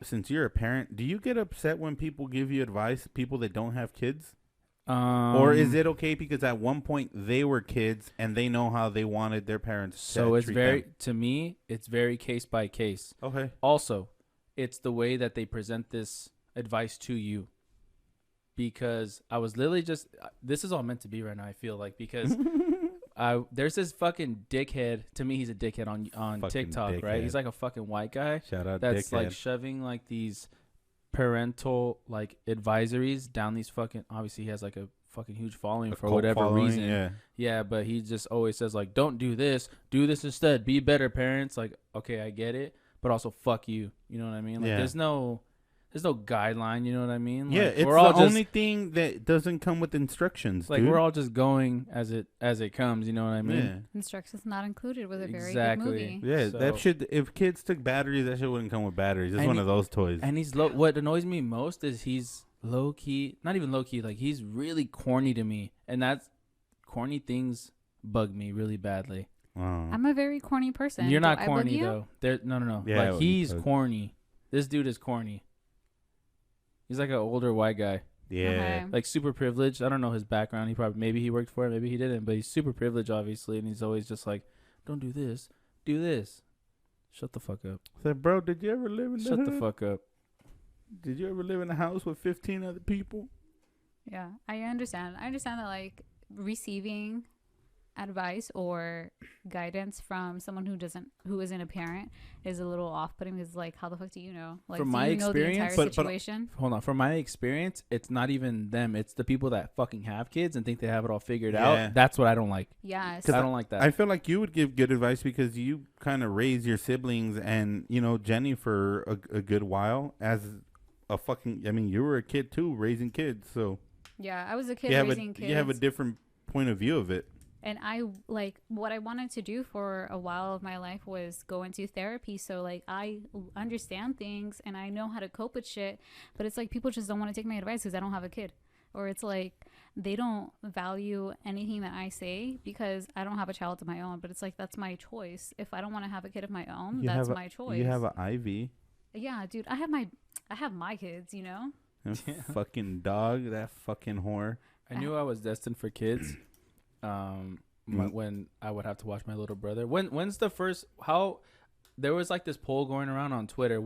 Since you're a parent, do you get upset when people give you advice, people that don't have kids? Or is it okay because at one point they were kids and they know how they wanted their parents So to it's treat very them? to me, it's very case by case. Okay. Also, it's the way that they present this advice to you. because I was literally just. This is all meant to be right now. I feel like because there's this fucking dickhead. To me, he's a dickhead on Fucking TikTok, dickhead. right? He's like a fucking white guy Shout out that's dickhead. like shoving like these parental like advisories down these fucking. Obviously, he has like a fucking huge following A for cult whatever following, reason. Yeah, but he just always says like, don't do this instead, be better parents. Like, okay, I get it, but also fuck you. You know what I mean? Like, Yeah. there's no guideline. You know what I mean? Yeah, Like, it's we're all the just, only thing that doesn't come with instructions, like dude. we're all just going as it comes. You know what I mean? Yeah. Instructions not included with a very Exactly. good movie. Yeah, So- that shit. If kids took batteries, that shit wouldn't come with batteries. It's And one he- of those toys. And he's low. What annoys me most is he's low key. Not even low key. Like he's really corny to me, and that's corny things bug me really badly. I'm a very corny person. You're Do not I bug corny you? though. No. Yeah, Like he's you- corny. This dude is corny. He's like an older white guy, Yeah. Okay. like super privileged. I don't know his background. Maybe he worked for it, maybe he didn't. But he's super privileged, obviously, and he's always just like, "Don't do this, do this." Shut the fuck up. Said, bro, did you ever live in Shut the hood? fuck up. Did you ever live in a house with 15 other people? Yeah, I understand. I understand that like receiving advice or guidance from someone who isn't a parent is a little off-putting because like how the fuck do you know? Like From do my you know the experience- entire But- situation? Hold on. From my experience, it's not even them. It's the people that fucking have kids and think they have it all figured Yeah. out. That's what I don't like. Yes. I don't like that. I feel like you would give good advice because you kind of raised your siblings and, you know, Jenny for a good while as a fucking, I mean, you were a kid too, raising kids. So Yeah, I was a kid you have raising kids. you have a different point of view of it. And I like what I wanted to do for a while of my life was go into therapy. So like I understand things and I know how to cope with shit. But it's like people just don't want to take my advice because I don't have a kid. Or it's like they don't value anything that I say because I don't have a child of my own. But it's like that's my choice. If I don't want to have a kid of my own, You that's have my choice. You have an IV. Yeah, dude. I have my kids. You know. That fucking dog, that fucking whore. I knew I was destined for kids. When I would have to watch my little brother. When's the first? How there was like this poll going around on Twitter.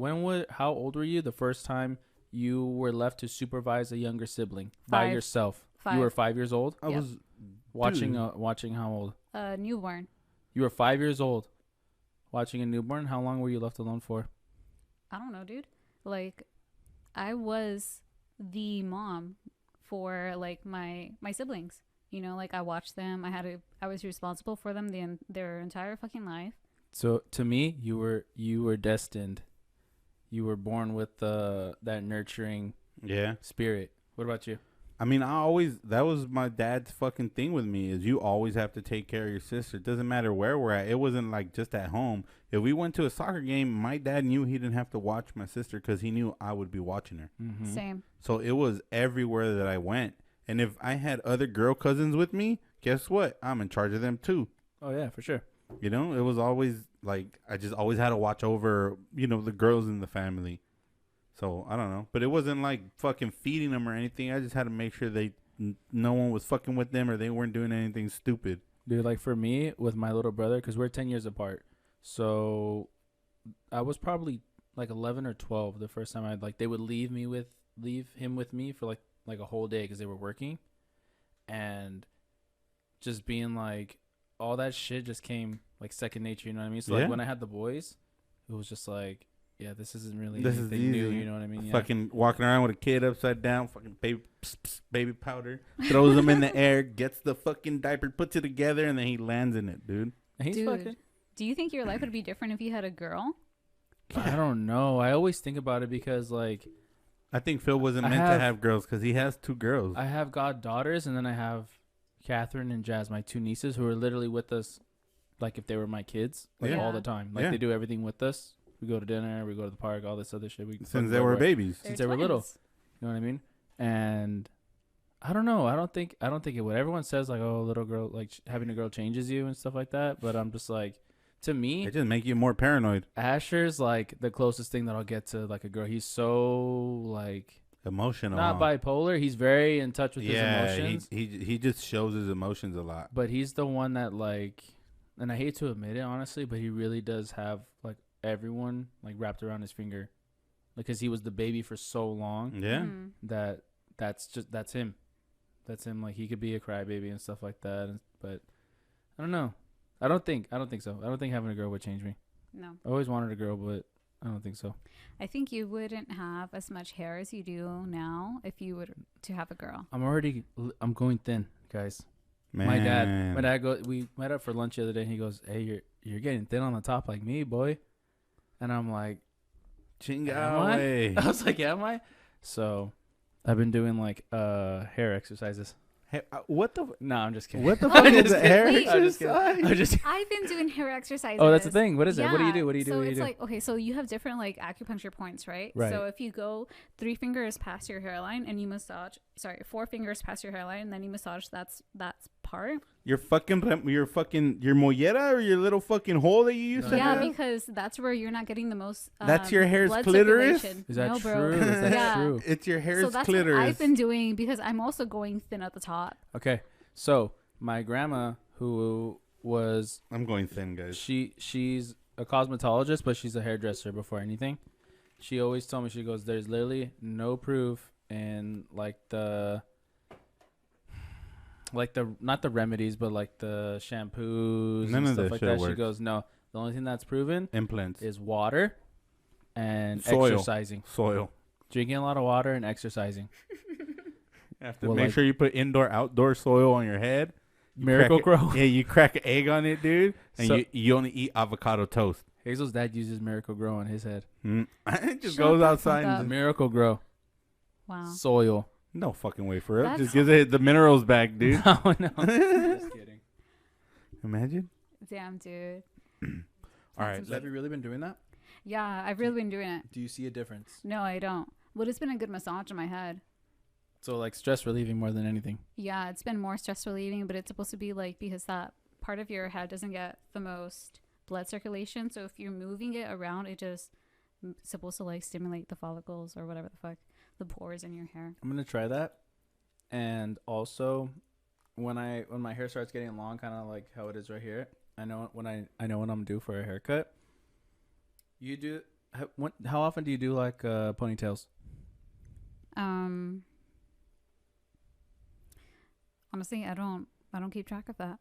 How old were you the first time you were left to supervise a younger sibling by 5. yourself? 5. You were 5 years old. I Yep. was Watching dude. watching how old? Newborn. You were 5 years old, watching a newborn. How long were you left alone for? I don't know, dude. Like, I was the mom for like my siblings. You know, like I watched them. I was responsible for them their entire fucking life. So to me, you were destined. You were born with that nurturing Yeah. spirit. What about you? I mean, that was my dad's fucking thing with me is you always have to take care of your sister. It doesn't matter where we're at. It wasn't like just at home. If we went to a soccer game, my dad knew he didn't have to watch my sister because he knew I would be watching her. Mm-hmm. Same. So it was everywhere that I went. And if I had other girl cousins with me, guess what? I'm in charge of them too. Oh yeah, for sure. You know, it was always like I just always had to watch over, you know, the girls in the family. So I don't know, but it wasn't like fucking feeding them or anything. I just had to make sure no one was fucking with them or they weren't doing anything stupid. Dude, like for me with my little brother, because we're 10 years apart, so I was probably like 11 or 12 the first time they would leave him with me for like a whole day because they were working, and just being like all that shit just came like second nature. You know what I mean? So Yeah. like when I had the boys, it was just like, yeah, this isn't really This is anything new. easy. You know what I mean? Yeah. Fucking walking around with a kid upside down, fucking baby powder, throws them in the air, gets the fucking diaper, puts it together, and then he lands in it, dude. And he's Dude, fucking. do you think your life would be different if you had a girl? I don't know. I always think about it because like I think Phil wasn't I meant to have- have girls because he has 2 girls. I have goddaughters, and then I have Catherine and Jazz, my 2 nieces, who are literally with us, like if they were my kids, like Yeah. all the time. Like Yeah. they do everything with us. We go to dinner, we go to the park, all this other shit. We Since fucking they go were everywhere. babies. They're Since they were little. twins. You know what I mean? And I don't know. I don't think it would. Everyone says like, oh, little girl, like having a girl changes you and stuff like that. But I'm just like, to me, It just make you more paranoid. Asher's like the closest thing that I'll get to like a girl. He's so like Emotional. not bipolar. He's very in touch with his emotions. he just shows his emotions a lot. But he's the one that like, and I hate to admit it honestly, but he really does have like everyone like wrapped around his finger, because he was the baby for so long Yeah. Mm. that that's him. That's him. Like he could be a crybaby and stuff like that. But I don't know. I don't think so. I don't think having a girl would change me. No. I always wanted a girl, but I don't think so. I think you wouldn't have as much hair as you do now if you were to have a girl. I'm going thin, guys. Man. My dad we met up for lunch the other day and he goes, "Hey, you're getting thin on the top like me, boy." And I'm like, Chinga. I was like, am I? So I've been doing like hair exercises. Hey, what the? No, I'm just kidding. What the fuck is the hair Wait. exercise? I've been doing hair exercises. Oh, that's the thing. What is it? What do you do? So it's like, okay, so you have different like acupuncture points, right? Right. So if you go 3 fingers past your hairline and you massage, 4 fingers past your hairline, and then you massage that's part. Your mollera or your little fucking hole that you used to have? Yeah, because that's where you're not getting the most. That's your hair's blood clitoris? circulation. Is that No, true? bro. Is that Yeah. true? It's your hair's So that's clitoris. what I've been doing because I'm also going thin at the top. Okay. So my grandma, who was I'm going thin, guys. she's a cosmetologist, but she's a hairdresser before anything. She always told me, she goes, "There's literally no proof in like the not the remedies, but like the shampoos None and of stuff that like shit that." She works. goes, "No, the only thing that's proven Implants. is water and Soil. exercising, Soil. drinking a lot of water and exercising." You have to Well, make like- sure you put outdoor soil on your head. You Miracle crack it- Grow. Yeah, you crack an egg on it, dude, and So- you only eat avocado toast. Hazel's dad uses Miracle Grow on his head. It just Shut goes the outside. fuck And up. Miracle Grow Wow. soil. no fucking way for it. That's- Just gives it the minerals back, dude. No, just kidding. Imagine. Damn, dude. All right. Have you really been doing that? Yeah, I've really been doing it. Do you see a difference? No, I don't. But it's been a good massage in my head. So like stress relieving more than anything. Yeah, it's been more stress relieving, but it's supposed to be like because that part of your head doesn't get the most blood circulation. So if you're moving it around, it just supposed to like stimulate the follicles or whatever the fuck, the pores in your hair. I'm gonna try that. And also, when my hair starts getting long, kind of like how it is right here, I know when I'm due for a haircut. You do how often do you do like ponytails? Honestly, I don't keep track of that.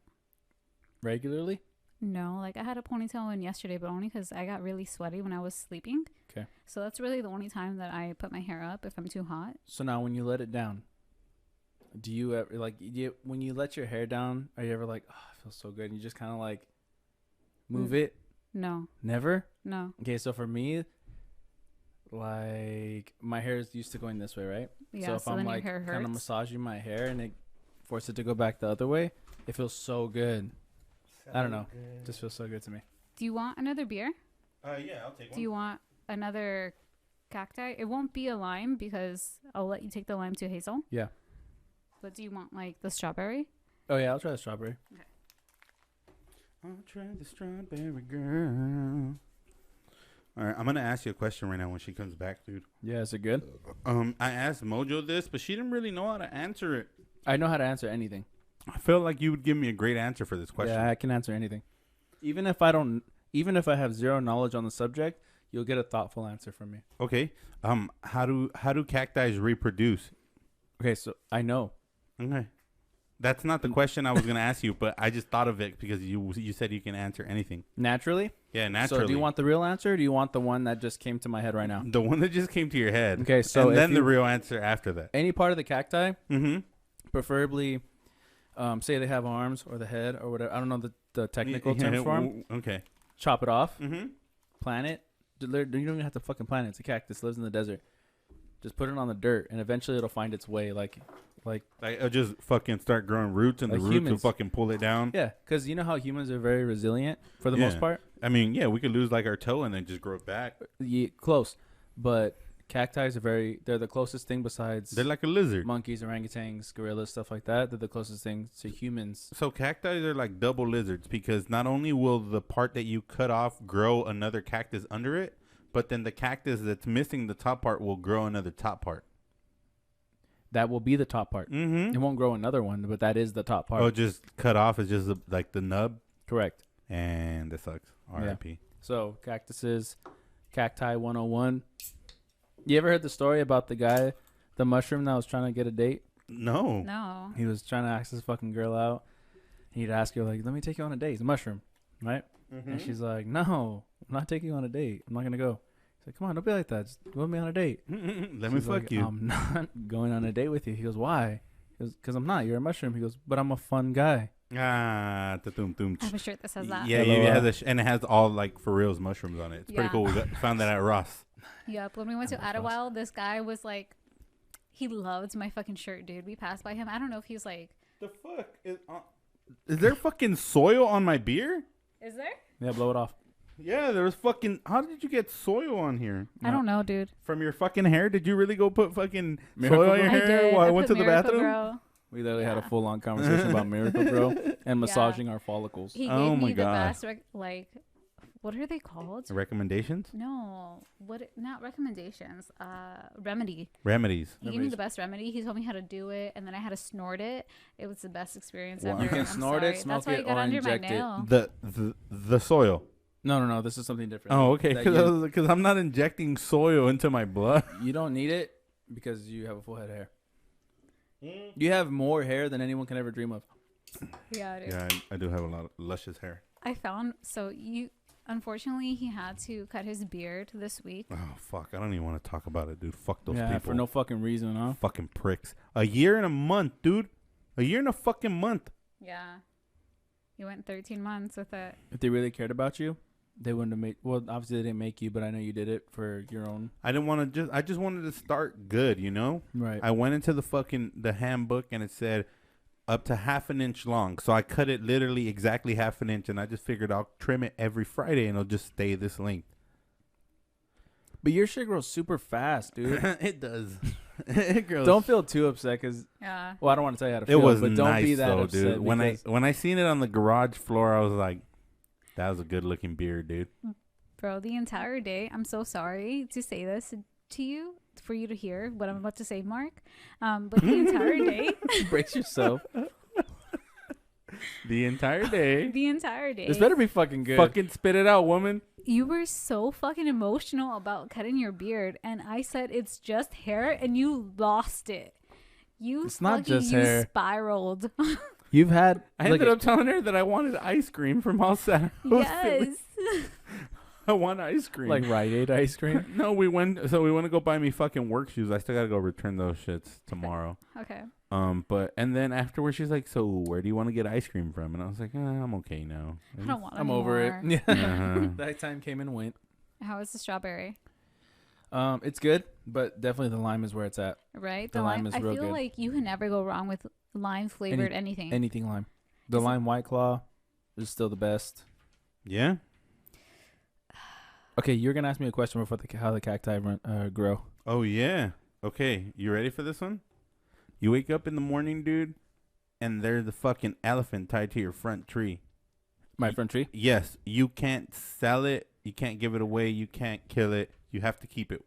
Regularly? No, like I had a ponytail in yesterday, but only because I got really sweaty when I was sleeping. Okay. So that's really the only time that I put my hair up if I'm too hot. So now when you let it down, do you ever when you let your hair down, are you ever like, "Oh, it feels so good," and you just kind of like move it? No, Never? no. Okay, so for me, like my hair is used to going this way, right? Yeah, so if so I'm then like your hair kind of hurts. massaging my hair and it forces it to go back the other way, it feels so good. I don't know. It just feels so good to me. Do you want another beer? Yeah, I'll take Do you want another cacti? It won't be a lime because I'll let you take the lime to Hazel. Yeah. But do you want like the strawberry? Oh yeah, I'll try the strawberry. I'll try the strawberry girl. All right, I'm gonna ask you a question right now when she comes back, dude. Yeah, is it good? I asked Mojo this, but she didn't really know how to answer it. I know how to answer anything. I feel like you would give me a great answer for this question. Yeah, I can answer anything. Even if I have zero knowledge on the subject, you'll get a thoughtful answer from me. Okay. How do cacti reproduce? Okay, so I know. Okay. That's not the question I was gonna ask you, but I just thought of it because you said you can answer anything. Naturally? Yeah, naturally. So do you want the real answer or do you want the one that just came to my head right now? the one that just came to your head? Okay, so and then if the you- real answer after that. Any part of the cacti, Mm-hmm. preferably, say they have arms or the head or whatever. I don't know the technical terms for them. Okay. Chop it off, Mm-hmm. plant it. You don't even have to fucking plant it. It's a cactus. Lives in the desert. Just put it on the dirt, and eventually it'll find its way. Like It'll just fucking start growing roots, and Like the roots will humans. fucking pull it down. yeah, because you know how humans are very resilient for the most Yeah. part. I mean, yeah, we could lose like our toe and then just grow it back. Yeah, close, but cacti are they're the closest thing besides They're like a lizard. monkeys, orangutans, gorillas, stuff like that. They're the closest thing to humans. So cacti are like double lizards because not only will the part that you cut off grow another cactus under it, but then the cactus that's missing the top part will grow another top part. That will be the top part. Mm-hmm. It won't grow another one, but that is the top part. Oh, just cut off is just like the nub, Correct. and that sucks. R.I.P. So cactuses, cacti 101. You ever heard the story about the The mushroom that was trying to get a date. No. No. He was trying to ask this fucking girl out. He'd ask her like, "Let me take you on a date." It's a mushroom, right? Mm-hmm. And she's like, "No, I'm not taking you on a date. I'm not gonna go." He's like, "Come on, don't be like that. Just go with me on a date." Let me She's fuck like, you. "I'm not going on a date with you." He goes, "Why?" He goes, "Because I'm not. You're a mushroom." He goes, "But I'm a fun guy." Ah, I have a shirt that says that. Yeah, Hello, it has and it has all like for reals mushrooms on it. It's pretty Yeah. cool. We found that at Ross. Yep. When we went to That's Idlewild, this guy was like, he loved my fucking shirt, dude. We passed by him. I don't know if he was like, The fuck is there fucking soil on my beer? is there? Yeah, blow it off. Yeah, there was fucking. How did you get soil on here? I don't know, dude. From your fucking hair? Did you really go put fucking Miracle soil on your Grow? I hair did. while I I went to put the Miracle bathroom? Grow. We literally had a Yeah. full-on conversation about Miracle Grow and massaging our follicles. He Oh gave my me the God. best, what are they called? Recommendations? No, not recommendations. Remedy. Remedies. He gave me the best remedy. He told me how to do it, and then I had to snort it. It was the best experience Wow. ever. You can I'm snort it, sorry. smoke That's why it, I got or under my inject it. nail. The soil. No. This is something different. Oh, okay. That you, Because I'm not injecting soil into my blood. you don't need it because you have a full head of hair. You have more hair than anyone can ever dream of. Yeah, dude. Yeah, I do have a lot of luscious hair. I found unfortunately he had to cut his beard this week. Oh fuck! I don't even want to talk about it, dude. Fuck those Yeah, people. for no fucking reason, huh? Fucking pricks. A year and a month, dude. A year and a fucking month. Yeah. He went 13 months with it. If they really cared about you, they wouldn't have made. Well, obviously they didn't make you, but I know you did it for your own. I didn't want to I just wanted to start good, you know. Right. I went into the handbook and it said up to half an inch long. So I cut it literally exactly half an inch, and I just figured I'll trim it every Friday and it'll just stay this length. But your shit grows super fast, dude. It does. It grows. Don't feel too upset because. Yeah. Well, I don't want to tell you how to It feel, was but don't nice be that though, upset. dude. When because I seen it on the garage floor, I was like, that was a good looking beard, dude. Bro, the entire day, I'm so sorry to say this to you, for you to hear what I'm about to say, Mark. But the entire day, brace yourself. The entire day. the entire day, This better be fucking good. Fucking spit it out, woman. you were so fucking emotional about cutting your beard, and I said it's just hair, and you lost it. It's not just hair. Spiraled. You've had. I ended up telling her that I wanted ice cream from outside. Yes. I want ice cream. like Rite Aid ice cream. No, we went to go buy me fucking work shoes. I still gotta go return those shits tomorrow. Okay. But and then afterwards she's like, so where do you want to get ice cream from? And I was like, I'm okay now. I don't want I'm over it. Yeah. Uh-huh. That time came and went. How is the strawberry? It's good, but definitely the lime is where it's at. Right? The lime is I real feel good. like you can never go wrong with lime flavored anything. Anything lime. The Is it- lime White Claw is still the best. Yeah. Okay, you're gonna ask me a question before how the cacti grow. Oh yeah. Okay, you ready for this one? You wake up in the morning, dude, and there's the fucking elephant tied to your front tree. My front tree. Yes, you can't sell it. You can't give it away. You can't kill it. You have to keep it.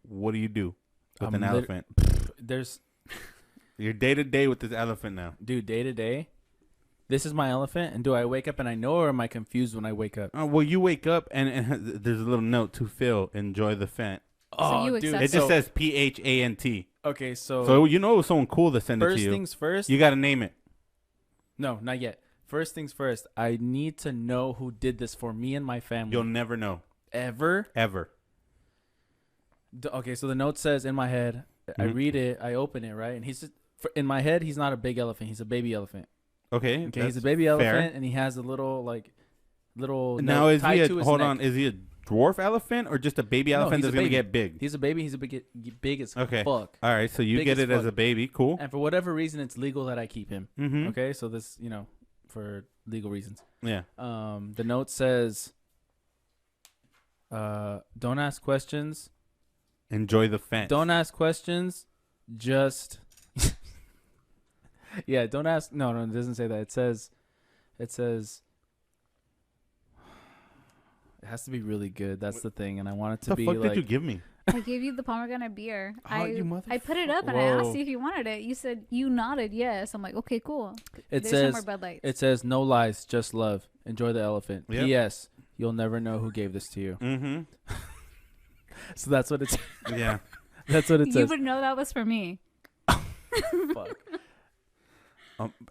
What do you do with an elephant? There's, You're day to day with this elephant now. dude, day to day. This is my elephant, and do I wake up and I know, or am I confused when I wake up? Well, you wake up and there's a little note to Phil. Enjoy the fant. So you dude, accept It just says PHANT. okay. So you know it was someone cool that sent it to first you. things first. You got to name it. No, not yet. First things first. I need to know who did this for me and my family. You'll never know. Ever. Okay, so the note says in my head. I Mhm. read it. I open it, right, and he's just, in my head. He's not a big elephant. He's a baby elephant. Okay. Okay, he's a that's baby fair. elephant, and he has a little Now note is tied he to his hold neck. on? Is he a dwarf elephant or just a baby No, elephant he's a that's gonna baby. get big? He's a baby. He's a big as Okay. fuck. All right. So you Big get as it as fuck. a baby. Cool. And for whatever reason, it's legal that I keep him. Mm-hmm. Okay, so this, for legal reasons. Yeah. The note says, don't ask questions. Enjoy the fant. Don't ask questions. Just, yeah. Don't ask. No, it doesn't say that. It says, it has to be really good. That's the thing, and I want it to the be fuck like. did you give me? I gave you the pomegranate beer. Oh, you I put it up and I Whoa. asked you if you wanted it. You said you nodded yes. I'm like, okay, cool. It There's says no more Bud Lights. it says no lies, just love. Enjoy the elephant. Yep. P.S. You'll never know who gave this to you. Mm-hmm. So that's what it's. Yeah. That's what it You says. would know that was for me. Fuck.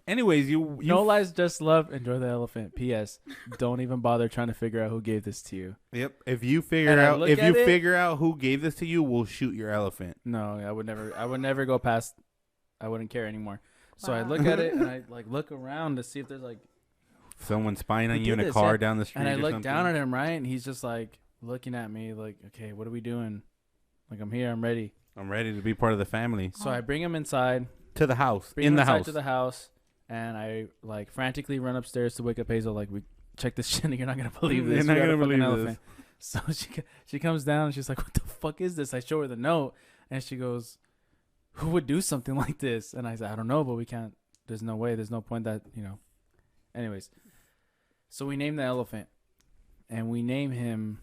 Anyways, you No lies, just love. Enjoy the elephant. P.S. Don't even bother trying to figure out who gave this to you. Yep. If you figure And I out look at it- figure out who gave this to you, we'll shoot your elephant. No, I would never. I would never go past. I wouldn't care anymore. So I Wow. look at it and I like look around to see if there's like. Someone spying We on you in did a this, car yeah. down the street. And I or look something. down at him, right, and he's just like looking at me, like, okay, what are we doing? Like, I'm here, I'm ready. I'm ready to be part of the family. So I bring him inside. To the house. Bring In him the inside house. to the house, and I like frantically run upstairs to wake up Hazel. Like, we check this shit. You're not gonna believe this. You're not We got a gonna fucking believe this. So she comes down and she's like, "What the fuck is this?" I show her the note, and she goes, "Who would do something like this?" And I said, "I don't know, but we can't. There's no way. There's no point that Anyways, so we name the elephant, and we name him.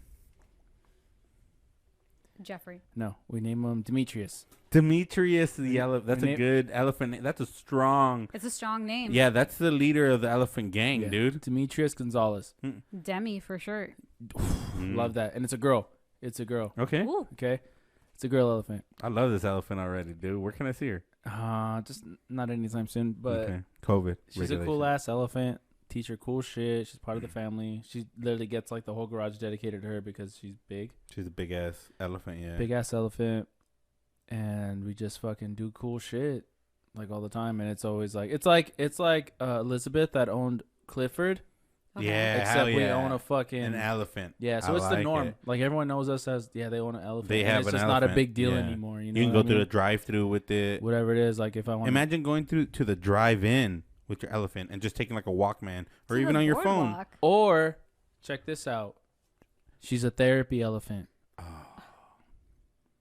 Jeffrey. No, we name him Demetrius. Demetrius the elephant. That's We a name- good elephant name. That's a strong. It's a strong name. Yeah, that's the leader of the elephant gang, Yeah. dude. Demetrius Gonzalez. Demi for sure. Love that, and it's a girl. It's a girl. Okay. Ooh. Okay, it's a girl elephant. I love this elephant already, dude. Where can I see her? Just not anytime soon, but okay. COVID. she's a cool ass elephant. Teach her cool shit. She's part of the family. She literally gets like the whole garage dedicated to her because she's big. She's a big ass elephant, yeah. Big ass elephant. And we just fucking do cool shit like all the time. And it's always like it's like Elizabeth that owned Clifford. Okay. Yeah, Except hell we yeah. own a fucking An elephant. Yeah, so I it's the like norm. it. Like everyone knows us as they own an elephant. They and have it's an just not a elephant, big deal yeah. anymore. You know You can what go I through mean? the drive-through with it. Whatever it is, like if I want Imagine going to the drive-in with your elephant and just taking like a Walkman or To even the on your phone. boardwalk. Or check this out. She's a therapy elephant.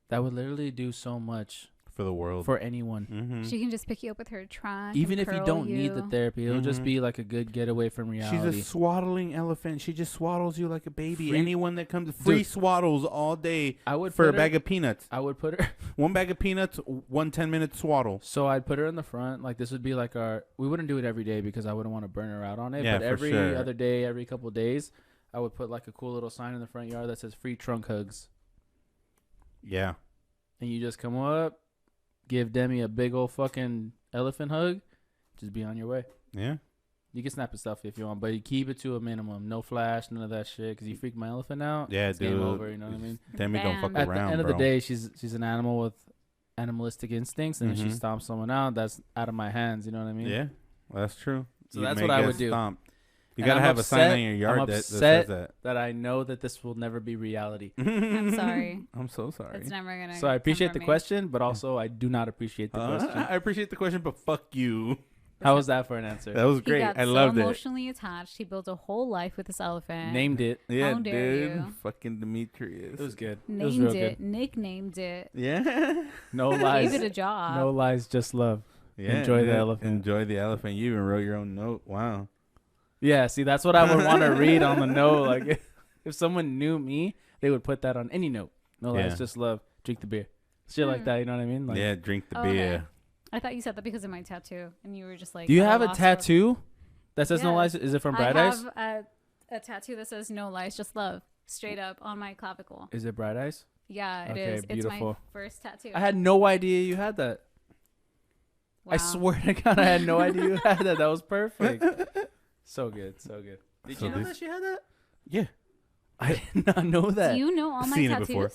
That would literally do so much For the world. for anyone. Mm-hmm. She can just pick you up with her trunk. Even and if you curl don't need the therapy, it'll just Mhm. be like a good getaway from She's reality. a swaddling elephant. She just swaddles you like a baby. Free- Anyone that comes, free Dude. swaddles all day I would for a put her, bag of peanuts. I would put her. One bag of peanuts, 1 10-minute swaddle. So I'd put her in the front. Like this would be like our. We wouldn't do it every day because I wouldn't want to burn her out on it. Yeah, but for every sure. other day, every couple of days, I would put like a cool little sign in the front yard that says "Free Trunk Hugs," Yeah. and you just come up, give Demi a big old fucking elephant hug, just be on your way. Yeah. You can snap a selfie if you want, but you keep it to a minimum. No flash, none of that shit. Because you freak my elephant out, Yeah, it's dude. game over. You know what I mean? Demi don't fuck Bam. At around, the end bro. of the day, she's an animal with animalistic instincts, and if she Mhm. stomps someone out, that's out of my hands. You know what I mean? Yeah, well, that's true. So You that's may what I get would do. stomped. You And gotta I'm have a sign upset- on your yard I'm that says upset that. that I know that this will never be reality. I'm sorry. I'm so sorry. It's never gonna. So I appreciate come the from me. question, but also I do not appreciate the question. I appreciate the question, but fuck you. How was that for an answer? That was He great. got I so loved it. emotionally attached. He built a whole life with this elephant. Named it. Yeah, How dare dude. you. Fucking Demetrius. It was good. It was real Named good. it. Nicknamed it. Yeah. No Gave lies. it a job. No lies, just love. Yeah. Enjoy the dude. elephant. Enjoy the elephant. You even wrote your own note. Wow. Yeah, see, that's what I would want to read on the note. Like, if someone knew me, they would put that on any note. No lies, Yeah. just love. Drink the beer. Shit like that, you know what I mean? Like, Yeah, drink the Oh, okay. beer. I thought you said that because of my tattoo, and you were just like. Do you at have a loss for- tattoo that says no Yeah. lies? Is it from I Bright Eyes? have a tattoo that says "No lies, just love" straight up on my clavicle. Is it Bright Eyes? Yeah, it Okay, is. It's beautiful. my first tattoo. I had no idea you had that. Wow. I swear to God, I had no idea you had that. That was perfect. So good, so good. Did So you know this- that she had that? Yeah. I did not know that. Do you know all my Seen it tattoos? before.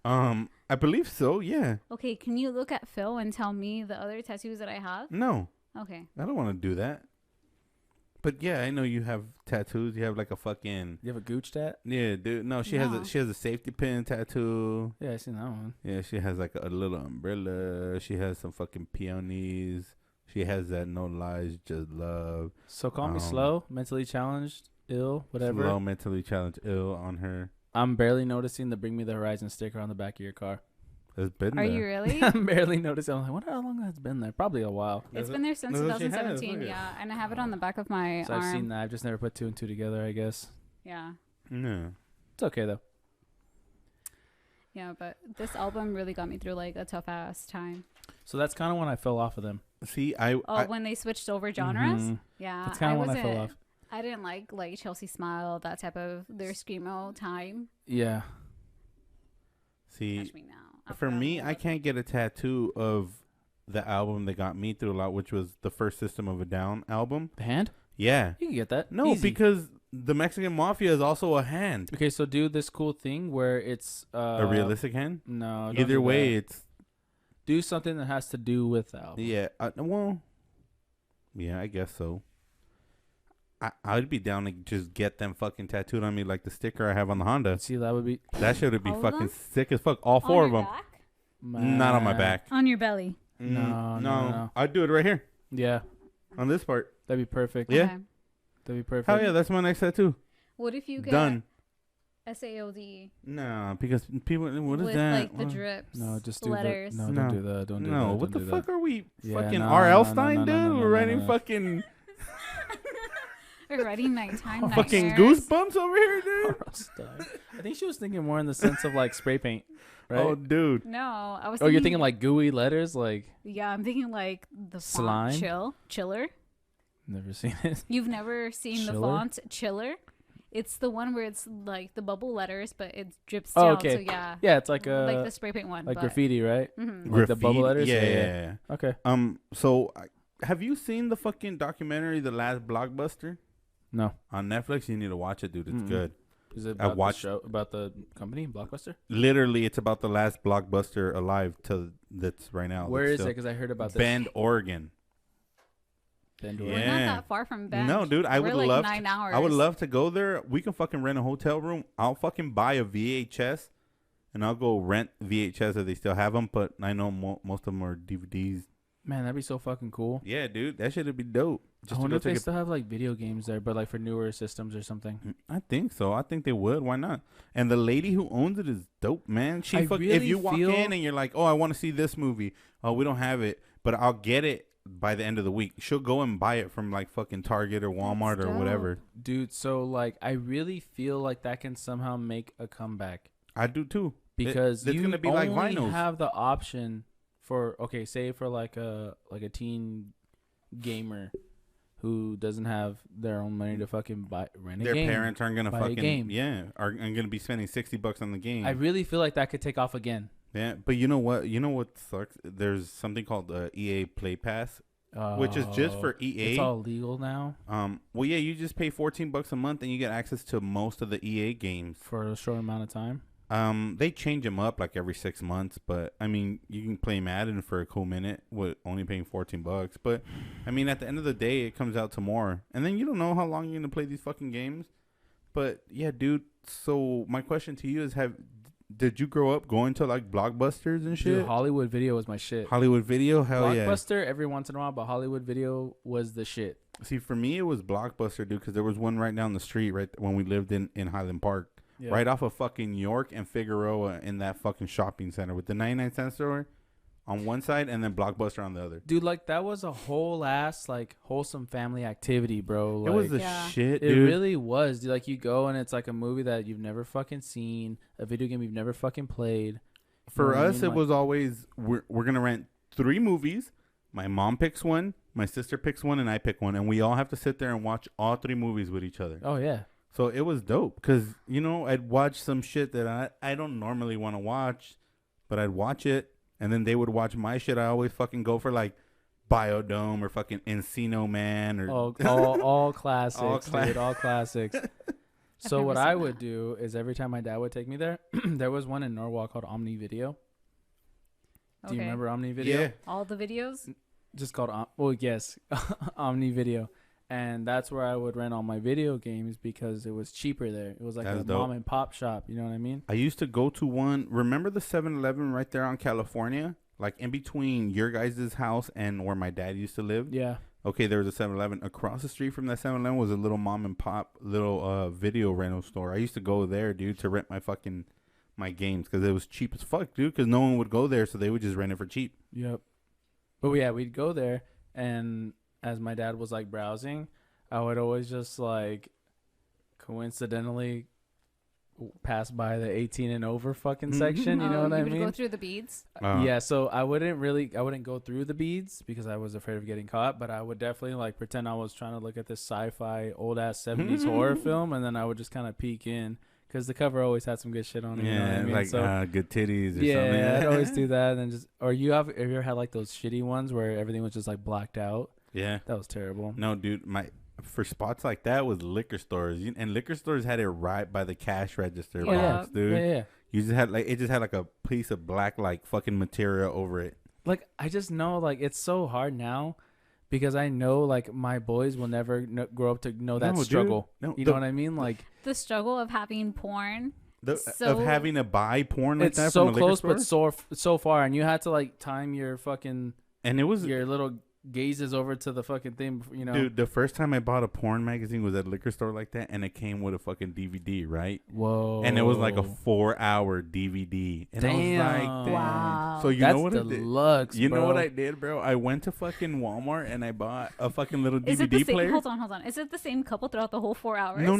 I believe so. Yeah. Okay, can you look at Phil and tell me the other tattoos that I have? No, Okay. I don't want to do that. But yeah, I know you have tattoos. You have like a fucking You have a gooch tat? yeah, dude. No, she No. has a safety pin tattoo. Yeah, I seen that one. Yeah, she has like a little umbrella. She has some fucking peonies. She has that no lies, just love. So call me Um, slow, mentally challenged, ill, whatever. Slow, mentally challenged, ill on her. I'm barely noticing the Bring Me the Horizon sticker on the back of your car. It's been Are there. you really? I'm barely noticing. I'm like, wonder how long that's been there. Probably a while. It's been there since that's what she has, 2017, look at yeah. And I have it on the back of my So arm. I've seen that. I've just never put two and two together, I guess. Yeah. Yeah. It's okay, though. Yeah, but this album really got me through like a tough ass time. So that's kind of when I fell off of them. See, Oh, when they switched over genres? Mhm. Yeah. That's kind of when I fell wasn't- off. I didn't like Chelsea Smile, that type of their screamo time. Yeah. see, Catch me now. For me, I can't get a tattoo of the album that got me through a lot, which was the first System of a Down album. The hand? Yeah. You can get that. No, Easy. because the Mexican Mafia is also a hand. Okay, so do this cool thing where it's A realistic hand? No. Don't Either do way, that. it's... Do something that has to do with the album. Yeah. Well, yeah, I guess so. I'd be down to just get them fucking tattooed on me like the sticker I have on the Honda. See, that would be... That shit would be All of fucking them? sick as fuck. All four of them. Back? Not on my back. On your belly. No. I'd do it right here. Yeah. On this part. That'd be perfect. Yeah. Okay. That'd be perfect. Hell yeah, that's my next tattoo. What if you get Done. SAOD No, because people, what is with that? like the drips? No, just do letters. No, No. don't do that. Don't do that. No, Don't what the do fuck that. are we? Yeah, Fucking no, R.L. no, Stein, no, dude? no, no, We're no, writing no. fucking We're writing nighttime fucking nightmares. goosebumps over here, dude. R.L. Stein. I think she was thinking more in the sense of like spray paint, right? Oh, dude. No, I was. Oh, you're thinking like gooey letters, like Yeah, I'm thinking like the Slime? font chiller. never seen it. You've never seen the Chiller? font chiller? It's the one where it's like the bubble letters, but it drips Oh, down. okay. So yeah, Yeah, it's like like the spray paint one. like but, graffiti, right? Mhm. Like the bubble letters? Yeah, Yeah, yeah, yeah. yeah. Okay. So have you seen the fucking documentary, The Last Blockbuster? No. On Netflix, you need to watch it, dude. It's Mm-mm. good. Is it I about watched- the show about the company Blockbuster? Literally, it's about the last blockbuster alive that's right now. Where that's is it? still- Because I heard about this. Bend, Oregon. Bend, We're Oregon. not Yeah. that far from Bend. No, dude, I We're would like love 9 hours. I would love to go there. We can fucking rent a hotel room. I'll fucking buy a VHS, and I'll go rent VHS if they still have them. But I know most of them are DVDs. Man, that'd be so fucking cool. Yeah, dude, that shit'd be dope. I Just to wonder go if they take a still have like video games there, but like for newer systems or something. I think so. I think they would. Why not? And the lady who owns it is dope, man. She I if really you walk feel- in and you're like, "Oh, I want to see this movie." Oh, we don't have it, but I'll get it by the end of the week. She'll go and buy it from like fucking Target or Walmart That's or whatever. Dude, so like I really feel like that can somehow make a comeback I do too. because it's you gonna be only like vinyls. have the option for say for like a teen gamer who doesn't have their own money to fucking rent a Their game. parents aren't gonna buy a fucking game. are gonna be spending $60 on the game. I really feel like that could take off again. Yeah, but you know what? You know what sucks? There's something called EA Play Pass, which is just for EA. It's all legal now Well, yeah, you just pay $14 a month and you get access to most of the EA games. for a short amount of time. They change them up like every 6 months, but I mean, you can play Madden for a cool minute with only paying $14. But I mean, at the end of the day, it comes out to more, and then you don't know how long you're gonna play these fucking games. But yeah, dude. So my question to you is: did you grow up going to like Blockbusters and shit? Dude, Hollywood Video was my shit. Hollywood Video, hell yeah. Blockbuster every once in a while, but Hollywood Video was the shit. See, for me, it was Blockbuster, dude, because there was one right down the street, right when we lived in Highland Park. Yeah. Right off of fucking York and Figueroa in that fucking shopping center with the 99-cent store on one side and then Blockbuster on the other. Dude, like that was a whole ass like wholesome family activity, bro. Like, It was the Yeah. shit, it dude. really was. Dude, like you go and it's like a movie that you've never fucking seen, a video game you've never fucking played. For You know what I us, mean? it Like- was always we're gonna rent 3 movies. My mom picks one, my sister picks one, and I pick one, and we all have to sit there and watch all 3 movies with each other. Oh yeah. So it was dope because, you know, I'd watch some shit that I don't normally want to watch, but I'd watch it, and then they would watch my shit. I always fucking go for, like, Biodome or fucking Encino Man or... All classics, All dude. All classics. So never what seen I that. would do is every time my dad would take me there, there was one in Norwalk called Omni Video. Do you Okay. remember Omni Video? Yeah. All the videos? Just called yes, Omni Video. And that's where I would rent all my video games because it was cheaper there. It was like That's a dope. mom and pop shop. You know what I mean? I used to go to one. Remember the 7-Eleven right there on California? Like in between your guys' house and where my dad used to live? Yeah. Okay, there was a 7-Eleven. Across the street from that 7-Eleven was a little mom and pop little video rental store. I used to go there, dude, to rent my games because it was cheap as fuck, dude, because no one would go there, so they would just rent it for cheap. Yep. But yeah, we'd go there, and as my dad was like browsing, I would always just like coincidentally pass by the 18 and over fucking section. You know what I You would mean? go through the beads? Yeah, so I wouldn't go through the beads because I was afraid of getting caught, but I would definitely like pretend I was trying to look at this sci-fi old ass 70s horror film, and then I would just kind of peek in because the cover always had some good shit on it. You know what I mean? Like So, good titties or something. yeah, I'd always do that, and then just or have you ever had like those shitty ones where everything was just like blacked out? Yeah, that was terrible. No, dude, for spots like that was liquor stores, and liquor stores had it right by the cash register box, dude. Yeah. You just had like a piece of black like fucking material over it. Like I just know like it's so hard now. Because I know, like, my boys will never grow up to know that struggle. No, you know what I mean? Like the struggle of having porn. Of having to buy porn like that it's so from a close, liquor store? but so far. And you had to, like, time your fucking... And it was... Your little gazes over to the fucking thing, you know? Dude, the first time I bought a porn magazine was at a liquor store like that, and it came with a fucking DVD, right? Whoa. And it was like a 4-hour DVD. And Damn. I was like, wow. So That's know what deluxe, I did? You bro. know what I did, bro? I went to fucking Walmart and I bought a fucking little Is it DVD the same? player. Hold on. Is it the same couple throughout the whole 4 hours? No.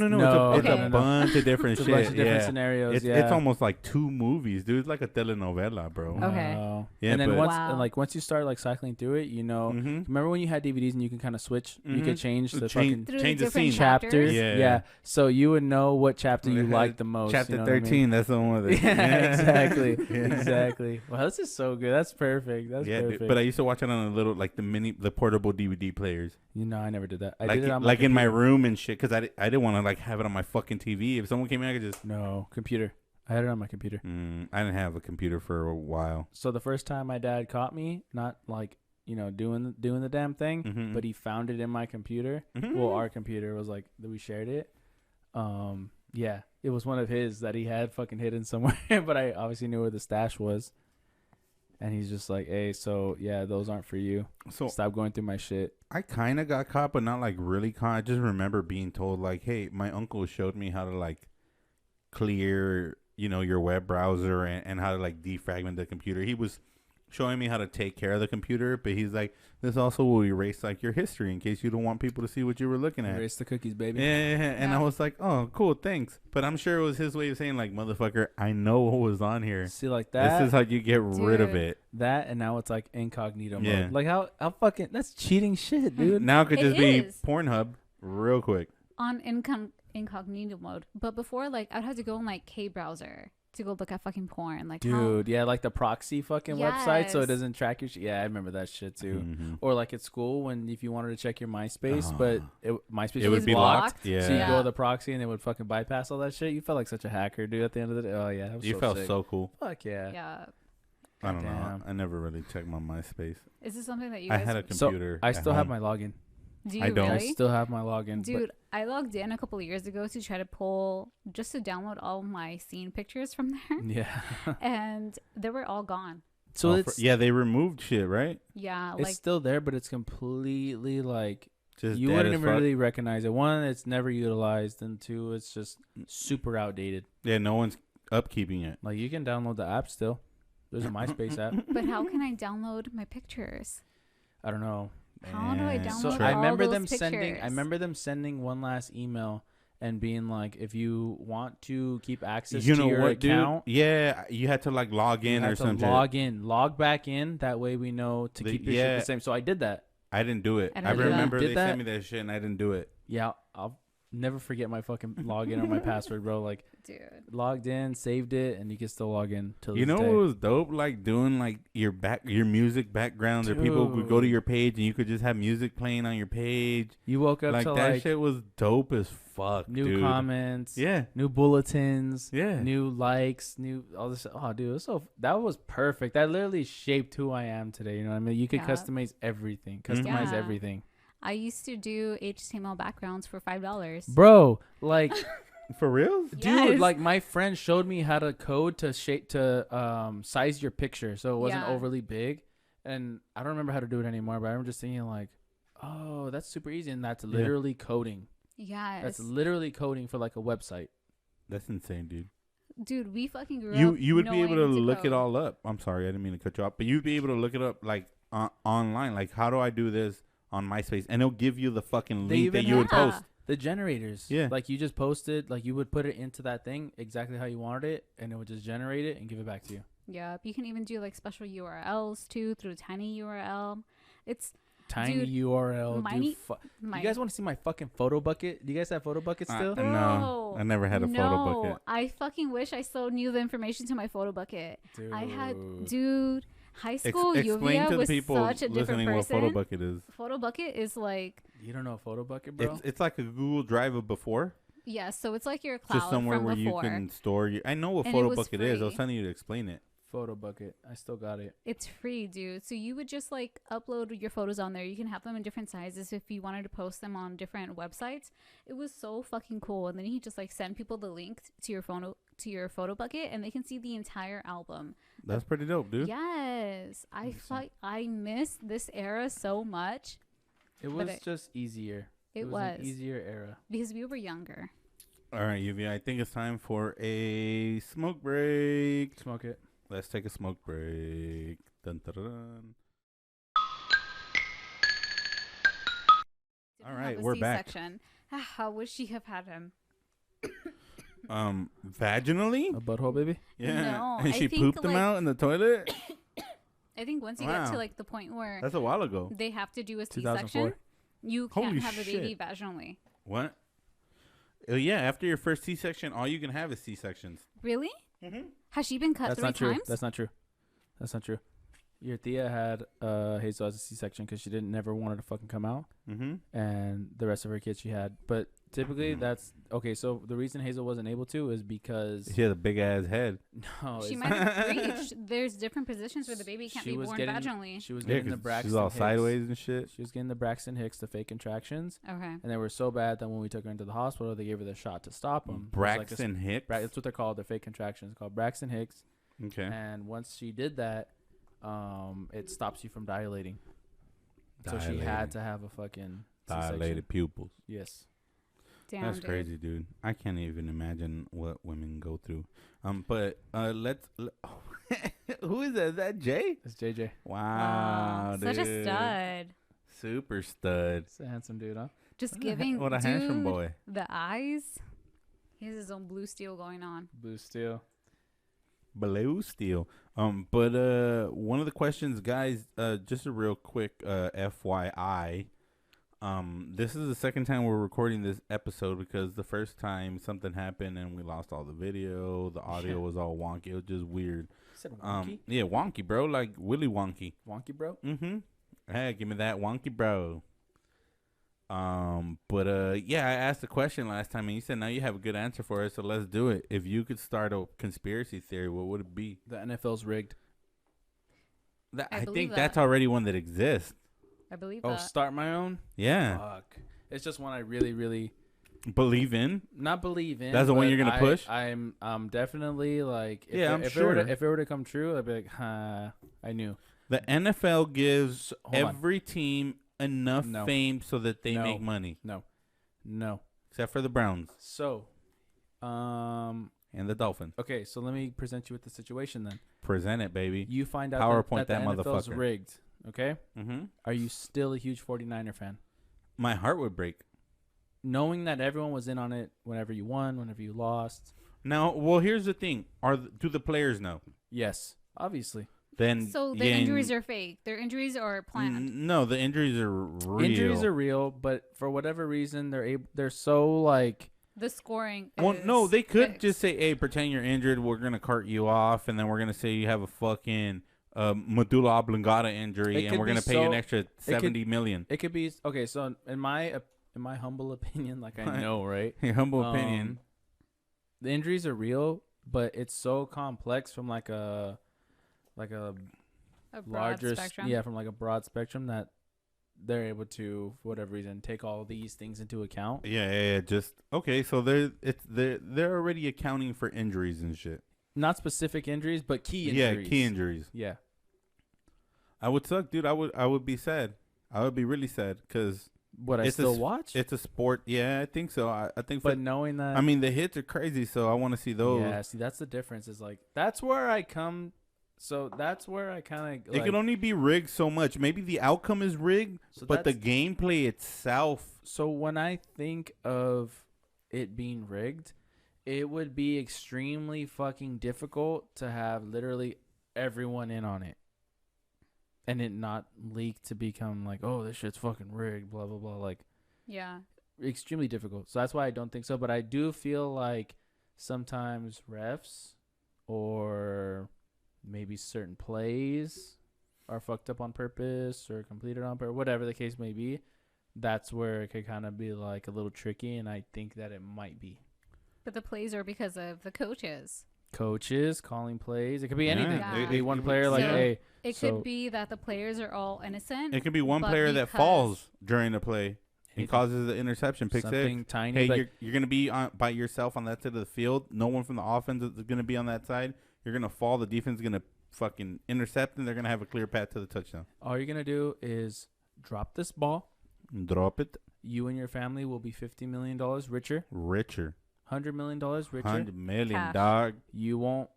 It's a bunch of different It's shit. a bunch of different scenarios. It's almost like 2 movies, dude. It's like a telenovela, bro. Okay. Wow. Yeah, and then but- once you start like cycling through it, you know, remember when you had DVDs and you can kind of switch, you could change the fucking Through change the different scene. chapters? Yeah. So you would know what chapter you liked the most. Chapter you know what I 13, mean? that's the one with it. Yeah, exactly. Yeah. Exactly. Well, this is so good. That's perfect. That's Yeah, perfect. dude, but I used to watch it on a little, like the portable DVD players. You know, I never did that. I like did it on like in my computer. room and shit, because I didn't want to like have it on my fucking TV. If someone came in, I could just... No, computer. I had it on my computer. I didn't have a computer for a while. So the first time my dad caught me, not like, you know, doing the damn thing, but he found it in my computer. Well, our computer was like that we shared it. Yeah, it was one of his that he had fucking hidden somewhere, but I obviously knew where the stash was. And he's just like, hey, so yeah, those aren't for you. So Stop going through my shit. I kind of got caught, but not like really caught. I just remember being told like, hey, my uncle showed me how to like clear, you know, your web browser and how to like defragment the computer. He was showing me how to take care of the computer, but he's like, this also will erase like your history in case you don't want people to see what you were looking at. Erase the cookies, baby. Yeah. And I was like, oh, cool, thanks. But I'm sure it was his way of saying like, motherfucker, I know what was on here. See, like that. This is how you get rid of it. That, and now it's like incognito Yeah. mode. Like how fucking, that's cheating shit, dude. Now it could It just be is. Pornhub real quick. On incognito mode. But before, like, I'd have to go in like K browser to go look at fucking porn. Like, Dude, yeah, like the proxy fucking website, so it Yes. doesn't track your shit. Yeah, I remember that shit too. Mhm. Or like at school when if you wanted to check your MySpace, but MySpace It would be locked. Yeah. So you Yeah. go to the proxy and it would fucking bypass all that shit. You felt like such a hacker, dude. At the end of the day, oh yeah, that was You so felt sick. so cool. Fuck yeah. Yeah. I don't know. Goddamn. I never really checked my MySpace. Is this something that you I guys had a So computer. I at still have home. my login. do? You I don't. I really? still have my login, Dude, I logged in a couple of years ago to try to pull just to download all my scene pictures from there, but yeah. and they were all gone. So Oh, it's yeah, they removed shit, right? Yeah, it's like still there, but it's completely like Just you dead wouldn't as even fuck. really recognize it. One, it's never utilized, and two, it's just super outdated. Yeah, no one's upkeeping it. Like you can download the app still. There's a MySpace app. but how can I download my pictures? I don't know. How do I Man. download So all I remember those them pictures? sending. I remember them sending one last email and being like, if you want to keep access You to know your what, account, dude? Yeah, you had to like log you in or have to something. log back in. That way we know to keep your shit the same. So I did that. I didn't do it. I I didn't do that. remember Did they that? sent me that shit and I didn't do it. Yeah, I'll never forget my fucking login or my password, bro. Like Dude. logged in, saved it, and you can still log in till You this know day. what was dope? Like doing like your music backgrounds, or people would go to Dude. your page and you could just have music playing on your page. You woke up Like to that like shit was dope as fuck. new dude. comments, Yeah. new bulletins, Yeah. new likes, new all this. Oh, dude, it was so that was perfect. That literally shaped who I am today. You know what I mean? You could Yeah. customize everything, customize Yeah. everything, I used to do HTML backgrounds for $5. bro. Like, For real? dude, Yes. like my friend showed me how to code to shape to size your picture so it wasn't Yeah. overly big, and I don't remember how to do it anymore. But I remember just thinking like, oh, that's super easy, and that's literally coding. Yes. That's literally coding for like a website. That's insane, dude. Dude, we fucking grew up. You would be able to knowing look it code. all up. I'm sorry, I didn't mean to cut you off, but you'd be able to look it up like online. Like, how do I do this on MySpace? And it'll give you the fucking They link that even you would have- post. The generators. Yeah. Like you just posted, like you would put it into that thing exactly how you wanted it, and it would just generate it and give it back to you. Yeah, you can even do like special URLs too through Tiny URL. It's tiny Dude, URL. mine- You guys want to see my fucking photo bucket? Do you guys have photo buckets still? No, I never had a photo bucket. I fucking wish I still knew the information to my photo bucket. Dude. I had, dude, high school Explain Yuvia to the was people such a different listening person. what photo bucket is. Photo bucket is like, You don't know a photo bucket, bro? It's like a Google Drive of before. yeah, so it's like your cloud Just somewhere from where before. you can store your. I know what And it photo was bucket is. I was free. telling you to explain it. Photo bucket. I still got it. It's free, dude. So you would just like upload your photos on there. You can have them in different sizes if you wanted to post them on different websites. It was so fucking cool. And then you just like send people the link to your photo bucket, and they can see the entire album. That's pretty dope, dude. Yes, I miss this era so much. It was just easier. It was was an easier era. because we were younger. All right, Yuvia, I think it's time for a smoke break. Smoke it. Let's take a smoke break. Dun, dun, dun, dun. All right, we're back. C-section. How would she have had him? Vaginally? A butthole, baby? Yeah. No, And I she think, pooped them like- out in the toilet? I think once you get to like the point where That's a while ago. they have to do a 2004. C-section, you can't Holy have a baby shit. vaginally. What? Yeah, after your first C-section, all you can have is C-sections. Really? Mm-hmm. Has she been cut That's 3 not true. times? That's not true. That's not true. Your Thea had Hazel as a C-section because she didn't never wanted to fucking come out, Mm-hmm. and the rest of her kids she had. But typically that's okay. So the reason Hazel wasn't able to is because She had a big-ass head. no, She it's- might have breached. There's different positions where the baby can't She be was born getting- vaginally. she was Yeah, getting the 'cause Braxton she's all Hicks. sideways and shit. She was getting the Braxton Hicks, the fake contractions, Okay. and they were so bad that when we took her into the hospital, they gave her the shot to stop them. Braxton Hicks? That's what they're called. They're fake contractions. It's called Braxton Hicks. Okay. And once she did that, it stops you from dilating. So she had to have a fucking C-section. dilated pupils. Yes. Damn, That's dude. crazy, dude. I can't even imagine what women go through. But let's. Who is that? Is that Jay? It's JJ. Wow, dude. Such a stud. Super stud. It's a handsome dude, huh? Just giving What a dude handsome boy. the eyes. He has his own blue steel going on. Blue steel. Blue steel. But one of the questions, guys, just a real quick FYI. This is the second time we're recording this episode because the first time something happened and we lost all the video. The audio was all wonky. It was just weird. You said wonky? Yeah, wonky, bro. Like Willy Wonky. Wonky, bro? Mm-hmm. Hey, give me that wonky, bro. Yeah, I asked the question last time and you said now you have a good answer for it, so let's do it. If you could start a conspiracy theory, what would it be? The NFL's rigged. I believe think that. that's already one that exists. I believe Oh, that. start my own? Yeah. Fuck. It's just one I really, really Believe in. not believe in. That's the one but you're gonna push? I'm definitely like if Yeah, it, I'm if sure. if it were to come true, I'd be like, I knew. The NFL gives Hold on. every team enough No. fame so that they No. make money, No. except for the Browns So, and the Dolphins. okay, so let me present you with the situation then. Present it, baby. You find out PowerPoint that the that NFL's motherfucker. rigged, okay? Mm-hmm. Are you still a huge 49er fan? My heart would break. Knowing that everyone was in on it whenever you won, whenever you lost. Now, well, here's the thing: do the players know? Yes, obviously. Then So the injuries are fake. Their injuries are planned. No, the injuries are real. Injuries are real, but for whatever reason, they're so like The scoring. Well, no, is they could fixed. just say, "Hey, pretend you're injured. We're gonna cart you off, and then we're gonna say you have a fucking medulla oblongata injury, It and could we're be gonna pay you an so- extra 70 million." it could be okay. So in my humble opinion, like I know, right? Your humble opinion. The injuries are real, but it's so complex from like a a broad larger spectrum. yeah, from like a broad spectrum that they're able to, for whatever reason, take all these things into account. Yeah. Just okay. So they're already accounting for injuries and shit. Not specific injuries, but key injuries. Yeah, key injuries. Yeah. I would suck, dude. I would be sad. I would be really sad because What I It's a still s- watch? it's a sport. Yeah, I think so. I think. But knowing that, I mean, the hits are crazy, so I want to see those. yeah. See, that's the difference. Is like that's where I come. So that's where I kind of. It can only be rigged so much. Maybe the outcome is rigged, So but the that's- gameplay itself. So when I think of it being rigged, it would be extremely fucking difficult to have literally everyone in on it. and it not leak to become like, oh, this shit's fucking rigged, blah blah blah. Like, yeah, extremely difficult. So that's why I don't think so. But I do feel like sometimes refs or maybe certain plays are fucked up on purpose or completed on purpose, whatever the case may be. That's where it could kind of be like a little tricky, and I think that it might be. but the plays are because of the coaches. Coaches calling plays. It could be anything. Yeah. It could be one player like, So hey. It could be that the players are all innocent. It could be one but player that because- falls during the play and Anything. causes the interception, pick Something six. tiny. Hey, like, you're gonna be by yourself on that side of the field. No one from the offense is gonna be on that side. You're gonna fall. The defense is gonna fucking intercept, and they're gonna have a clear path to the touchdown. all you're going to do is drop this ball. Drop it. You and your family will be $50 million richer. Richer. $100 million richer. $100 million, Cash. dog. You won't.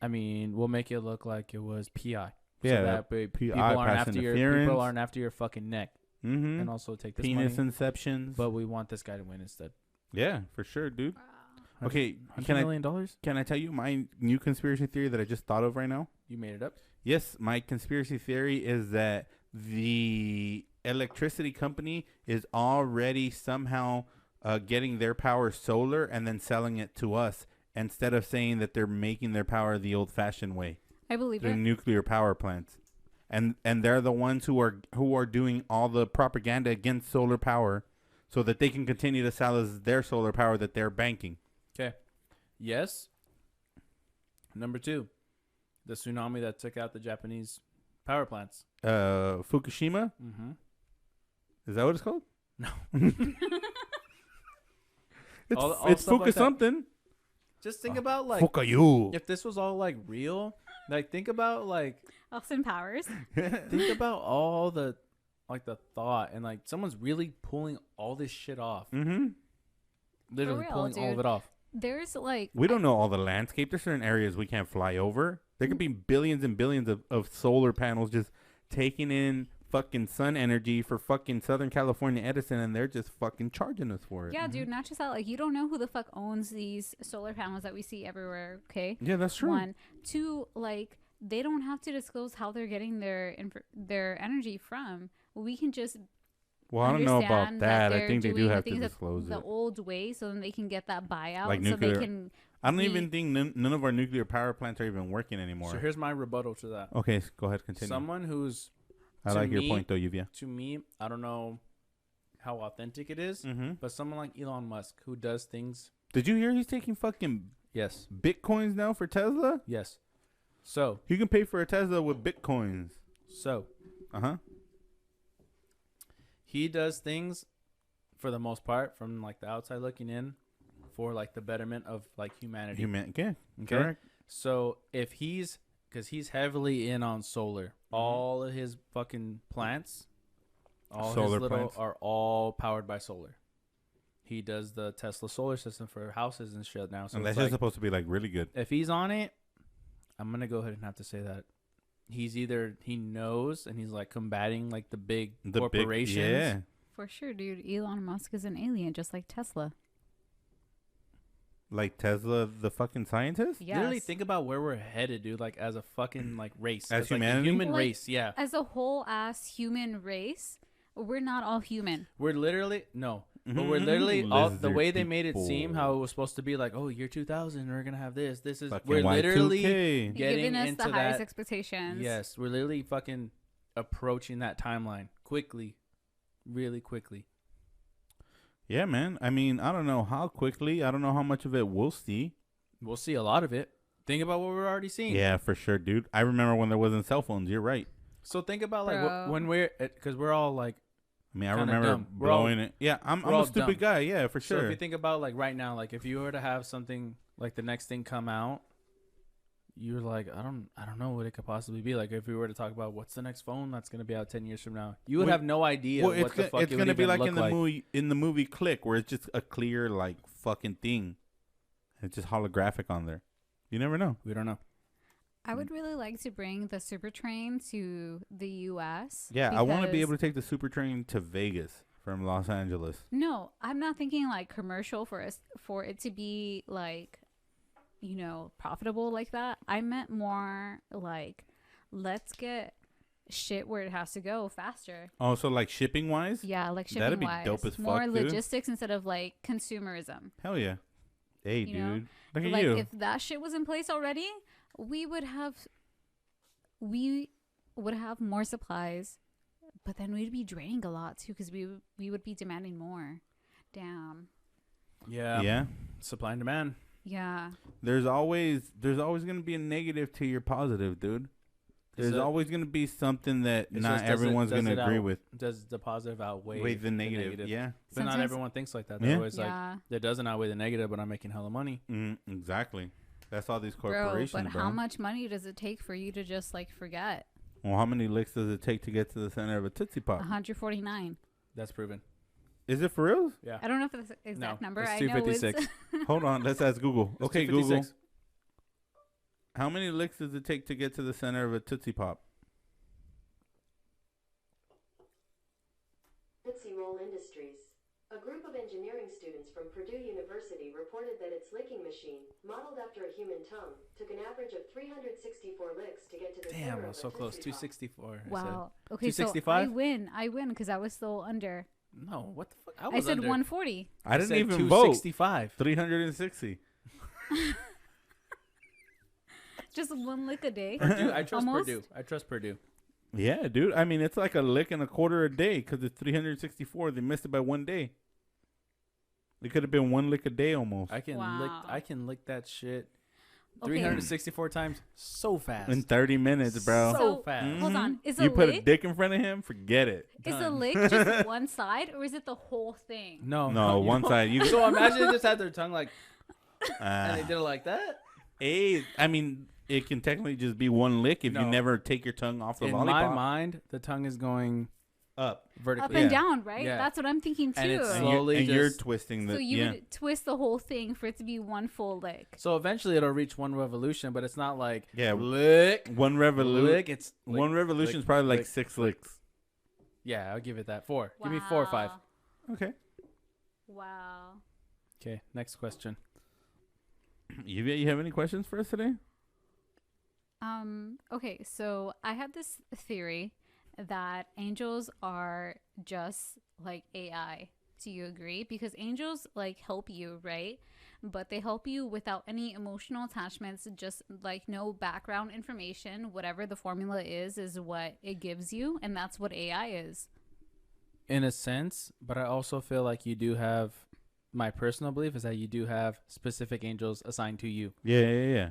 I mean, we'll make it look like it was PI. Yeah, So that way PI, people aren't pass after your interference. people aren't after your fucking neck. Mm-hmm. And also take this Penis money. inceptions. But we want this guy to win instead. Yeah, for sure, dude. Okay, $100 million? can I tell you my new conspiracy theory that I just thought of right now? You made it up? Yes, my conspiracy theory is that the electricity company is already somehow getting their power solar and then selling it to us instead of saying that they're making their power the old-fashioned way I believe through it. nuclear power plants. And they're the ones who are doing all the propaganda against solar power so that they can continue to sell us their solar power that they're banking. Okay. Yes. Number 2. The tsunami that took out the Japanese power plants. Fukushima? Mm-hmm. Is that what it's called? No. It's stuff Fuka like that. something. Just think about, like, Fukayu. if this was all, like, real, like, think about, like, Austin Powers. think about all the, like, the thought and, like, someone's really pulling all this shit off. Mm-hmm. Literally real, pulling all of dude. it off. There's like We don't know all the landscape. There's certain areas we can't fly over. There could be billions and billions of solar panels just taking in fucking sun energy for fucking Southern California Edison, and they're just fucking charging us for it. yeah, dude. Not just that. Like you don't know who the fuck owns these solar panels that we see everywhere. Okay. Yeah, that's true. 1, 2, like they don't have to disclose how they're getting their energy from. We can just Well, I don't know about understand that. I they're think they do doing the have to things disclose the it. old way, so then they can get that buyout. Like so nuclear- they can. I don't we- even think none of our nuclear power plants are even working anymore. So here's my rebuttal to that. Okay, go ahead, continue. Someone who's, I to like your me- point, though, Yuvia. to me, I don't know how authentic it is, Mm-hmm. but someone like Elon Musk who does things. Did you hear he's taking fucking Yes. Bitcoins now for Tesla? Yes. So, You can pay for a Tesla with Bitcoins. Uh-huh. he does things for the most part from like the outside looking in for like the betterment of like humanity. Okay. Okay. Correct. So if because he's heavily in on solar, all of his fucking plants, all Solar his little plants. are all powered by solar. He does the Tesla solar system for houses and shit now. So And it's that's just like, supposed to be like really good. if he's on it, I'm gonna go ahead and have to say that he's either he knows and he's like combating like the big corporations. Yeah. For sure, dude. Elon Musk is an alien, just like Tesla. Like Tesla, the fucking scientist? Yes. Literally think about where we're headed, dude. Like as a fucking like race, As like a humanity? human Like, race. Yeah, As a whole ass human race, we're not all human. we're literally no. But we're Mhm. literally all the Lizard way they made it seem people. how it was supposed to be like, oh, year 2000, we're gonna have this. This is Fucking we're literally Y2K. getting Giving us into the highest that. expectations. Yes, we're literally fucking approaching that timeline quickly, really quickly. Yeah, man. I mean, I don't know how quickly. I don't know how much of it we'll see. We'll see a lot of it. Think about what we're already seeing. Yeah, for sure, dude. I remember when there wasn't cell phones. You're right. So think about like Bro. when we're because we're all like. I mean, I Kinda remember dumb. We're all- blowing it. Yeah, I'm we're all a stupid dumb. guy. Yeah, for So sure. if you think about like right now, like if you were to have something like the next thing come out, you're like, I don't know what it could possibly be. Like if we were to talk about what's the next phone that's gonna be out 10 years from now, you would Well- have no idea well, what the fuck it's it gonna would be even like look in the movie Click, where it's just a clear like fucking thing. It's just holographic on there. You never know. We don't know. I would really like to bring the super train to the U.S. Yeah, I want to be because- able to take the super train to Vegas from Los Angeles. No, I'm not thinking like commercial for it to be like, profitable like that. I meant more like, let's get shit where it has to go faster. Oh, so like shipping wise? Yeah, like shipping That'd be wise. dope as More fuck, dude. logistics instead of like consumerism. Hell yeah. Hey, You know? dude. Look at Like you. if that shit was in place already, we would have more supplies, but then we'd be draining a lot too because we would be demanding more. Damn. Yeah. Supply and demand. Yeah. There's always going to be a negative to your positive, dude. There's always going to be something that It's not just, everyone's going to agree with. Does the positive outweigh Wait, the negative. Yeah. But not Sometimes- everyone thinks like that. They're Yeah. always like, that doesn't outweigh the negative, but I'm making hella money. Exactly. That's all these Bro, corporations, but how much money does it take for you to just like forget? Well, how many licks does it take to get to the center of a Tootsie Pop? 149. That's proven. Is it for real? Yeah. I don't know if that's the exact number. It's I know it's 256. Hold on. Let's ask Google. It's Okay, 256. Google. How many licks does it take to get to the center of a Tootsie Pop? Tootsie Roll Industries. A group of engineering students from Purdue University reported that its licking machine, modeled after a human tongue, took an average of 364 licks to get to the Damn, center I of was a so close. Tootsie Pop. 264. wow. Okay, so 265? I win because I was still under. No, what the fuck? I said 140. I didn't said even vote. 265. 360. Just one lick a day. Purdue, I trust Almost. Purdue. I trust Purdue. Yeah, dude. I mean, it's like a lick and a quarter a day because it's 364. They missed it by one day. It could have been one lick a day almost. I can Wow. lick that shit Okay. 364 times so fast. In 30 minutes, bro. So fast. Hold on. Is You a put a lick? dick in front of him, forget it. Is a Done. lick just one side or is it the whole thing? No, No, you one don't- side. You So imagine they just had their tongue like, and they uh, did it like that. I mean, it can technically just be one lick if you No. never take your tongue off the In lollipop. my mind, the tongue is going Up. vertically. Up and Yeah. down, right? Yeah. That's what I'm thinking too. And it's And, Slowly you're just- twisting the So you yeah. would twist the whole thing for it to be one full lick. So eventually it'll reach one revolution, but it's not like Yeah. lick, One revolution. lick. It's lick, One revolution is lick, probably like lick, 6 lick. licks. Yeah, I'll give it that. 4. Give me 4 or 5. Okay. Wow. Okay, next question. You have any questions for us today? Okay, so I had this theory that angels are just like AI. Do you agree? Because angels like help you, right? But they help you without any emotional attachments, just like no background information. Whatever the formula is what it gives you, and that's what AI is. In a sense, but I also feel like you do have, my personal belief is that you do have specific angels assigned to you. Yeah.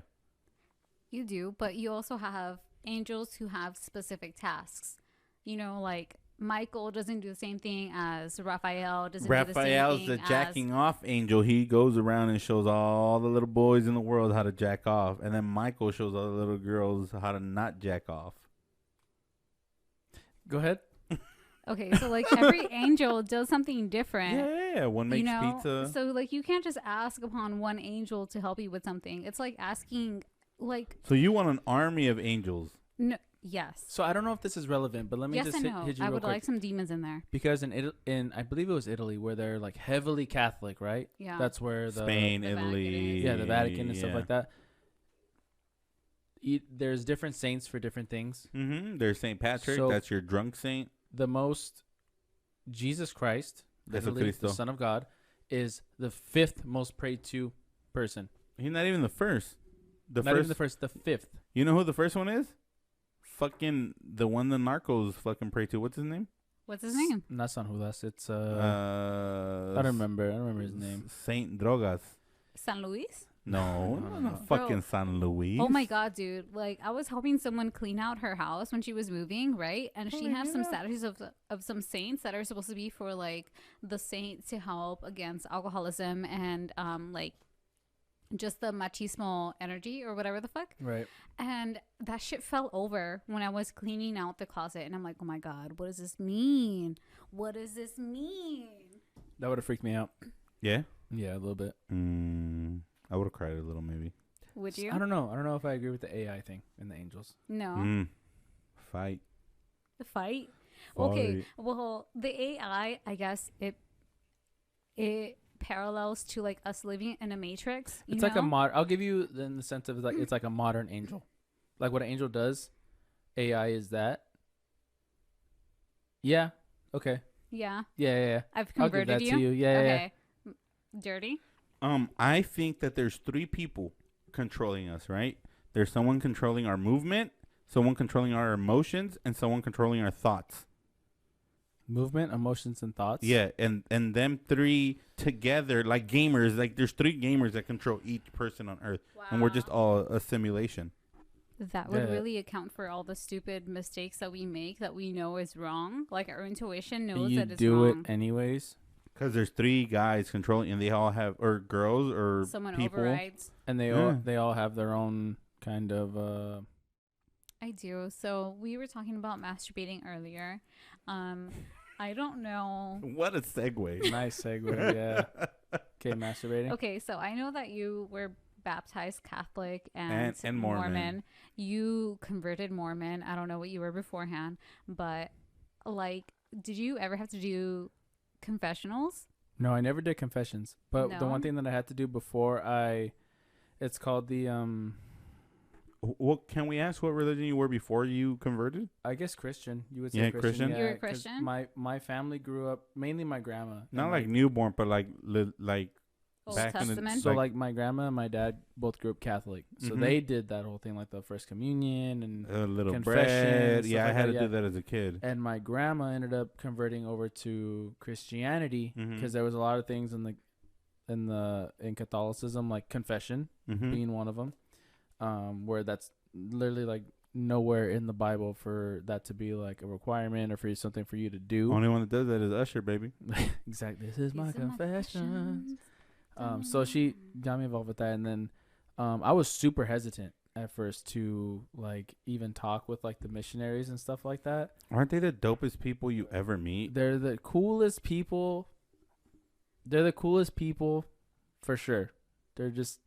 You do, but you also have angels who have specific tasks. You know, like Michael doesn't do the same thing as Raphael. Doesn't do the Raphael's same the thing jacking off angel. He goes around and shows all the little boys in the world how to jack off. And then Michael shows all the little girls how to not jack off. Go ahead. Okay, so like every angel does something different. Yeah. One makes You know, pizza. so like you can't just ask upon one angel to help you with something. It's like asking, like, So you want an army of angels. no, yes, So I don't know if this is relevant, but let me yes, just I hit, know. hit you I real would quick. like some demons in there. Because in I believe it was Italy where they're like heavily Catholic, right? Yeah, That's where the Spain, the Vatican Italy. is. yeah, the Vatican and stuff yeah. like that. There's different saints for different things. Mm-hmm. There's St. Patrick. So- That's your drunk saint. The most Jesus Christ, literally, Jesucristo. the Son of God, is the 5th most prayed to person. He's not even the first. Not even the first, the 5th. You know who the first one is? Fucking the one the narcos fucking pray to. What's his name? What's his name? Not San Judas. It's I I don't remember. I don't remember his name. Saint Drogas. San Luis. No, No. not fucking San Luis. Oh my god, dude! Like I was helping someone clean out her house when she was moving, right? And she has some statues of some saints that are supposed to be for like the saints to help against alcoholism and like just the machismo energy or whatever the fuck. Right. And that shit fell over when I was cleaning out the closet, and I'm like, oh my god, what does this mean? What does this mean? That would have freaked me out. Yeah. Yeah, a little bit. I would have cried a little, maybe. Would you? I don't know. I don't know if I agree with the AI thing and the angels. No. Fight. The fight. Okay. Well, the AI, I guess it parallels to like us living in a matrix. It's like a I'll give you in the sense of like it's like a modern angel. Like what an angel does, AI is that, Yeah. Okay. Yeah. Yeah. I've I'll give converted that you. to you. Yeah. Okay. Dirty. I think that there's 3 people controlling us, right? There's someone controlling our movement, someone controlling our emotions, and someone controlling our thoughts. Movement, emotions, and thoughts. Yeah, and them 3 together, like gamers, like there's 3 gamers that control each person on Earth, and we're just all a simulation. That would really account for all the stupid mistakes that we make that we know is wrong. Like our intuition knows that it's wrong. You do it anyways. Because there's 3 guys controlling, and they all have, or girls, or someone people. overrides. And they all have their own kind of. I do. So we were talking about masturbating earlier. I don't know. What a segue. Nice segue. Yeah. Okay, masturbating. Okay, so I know that you were baptized Catholic and Mormon. You converted Mormon. I don't know what you were beforehand, but like, did you ever have to do confessionals? No, I never did confessions. But the one thing that I had to do before it's called the Well, can we ask what religion you were before you converted? I guess Christian. You would say Yeah, Christian. Christian? You were a Christian? My family grew up, mainly my grandma. Not and like newborn, but like Old back in the Testament? So like my grandma and my dad both grew up Catholic. So they did that whole thing, like the first communion and a little confession bread. and Yeah, stuff I had like to that, do that as a kid. And my grandma ended up converting over to Christianity because there was a lot of things in Catholicism, like confession being one of them, where that's literally like nowhere in the Bible for that to be like a requirement or for something for you to do. Only one that does that is Usher, baby. Exactly. This is my confession. So she got me involved with that, and then I was super hesitant at first to like even talk with like the missionaries and stuff like that. Aren't they the dopest people you ever meet? They're the coolest people. They're the coolest people, for sure. They're just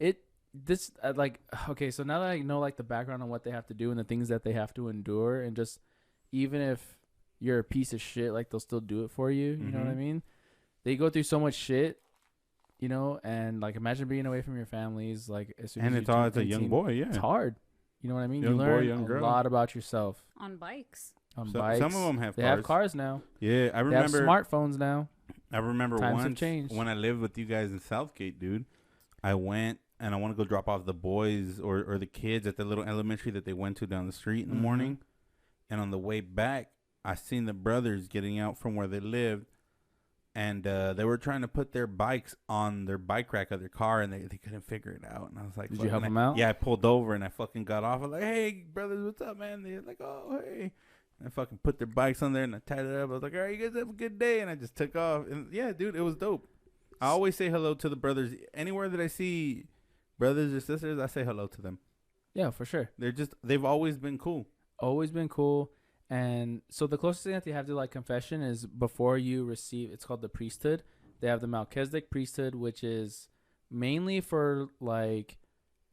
okay. So now that I know like the background on what they have to do and the things that they have to endure, and just even if you're a piece of shit, like they'll still do it for you. You know what I mean? They go through so much shit. You know, and like imagine being away from your families, like as soon as it's all as a young boy, yeah. It's hard. You know what I mean? Young you learn boy, young girl. a lot about yourself On bikes. on bikes. Some of them have they cars. have cars now. Yeah, I remember. They have smartphones now. I remember Times have once changed. when I lived with you guys in Southgate, dude. I went and I want to go drop off the boys or the kids at the little elementary that they went to down the street in the morning. And on the way back, I seen the brothers getting out from where they lived. And they were trying to put their bikes on their bike rack of their car, and they couldn't figure it out. And I was like, did you help them out? Yeah, I pulled over, and I fucking got off. I was like, hey, brothers, what's up, man? They're like, oh, hey. And I fucking put their bikes on there, and I tied it up. I was like, all right, you guys have a good day. And I just took off. And, yeah, dude, it was dope. I always say hello to the brothers. Anywhere that I see brothers or sisters, I say hello to them. Yeah, for sure. They've always been cool. Always been cool. And so the closest thing that they have to like confession is before you receive, it's called the priesthood. They have the Melchizedek priesthood, which is mainly for like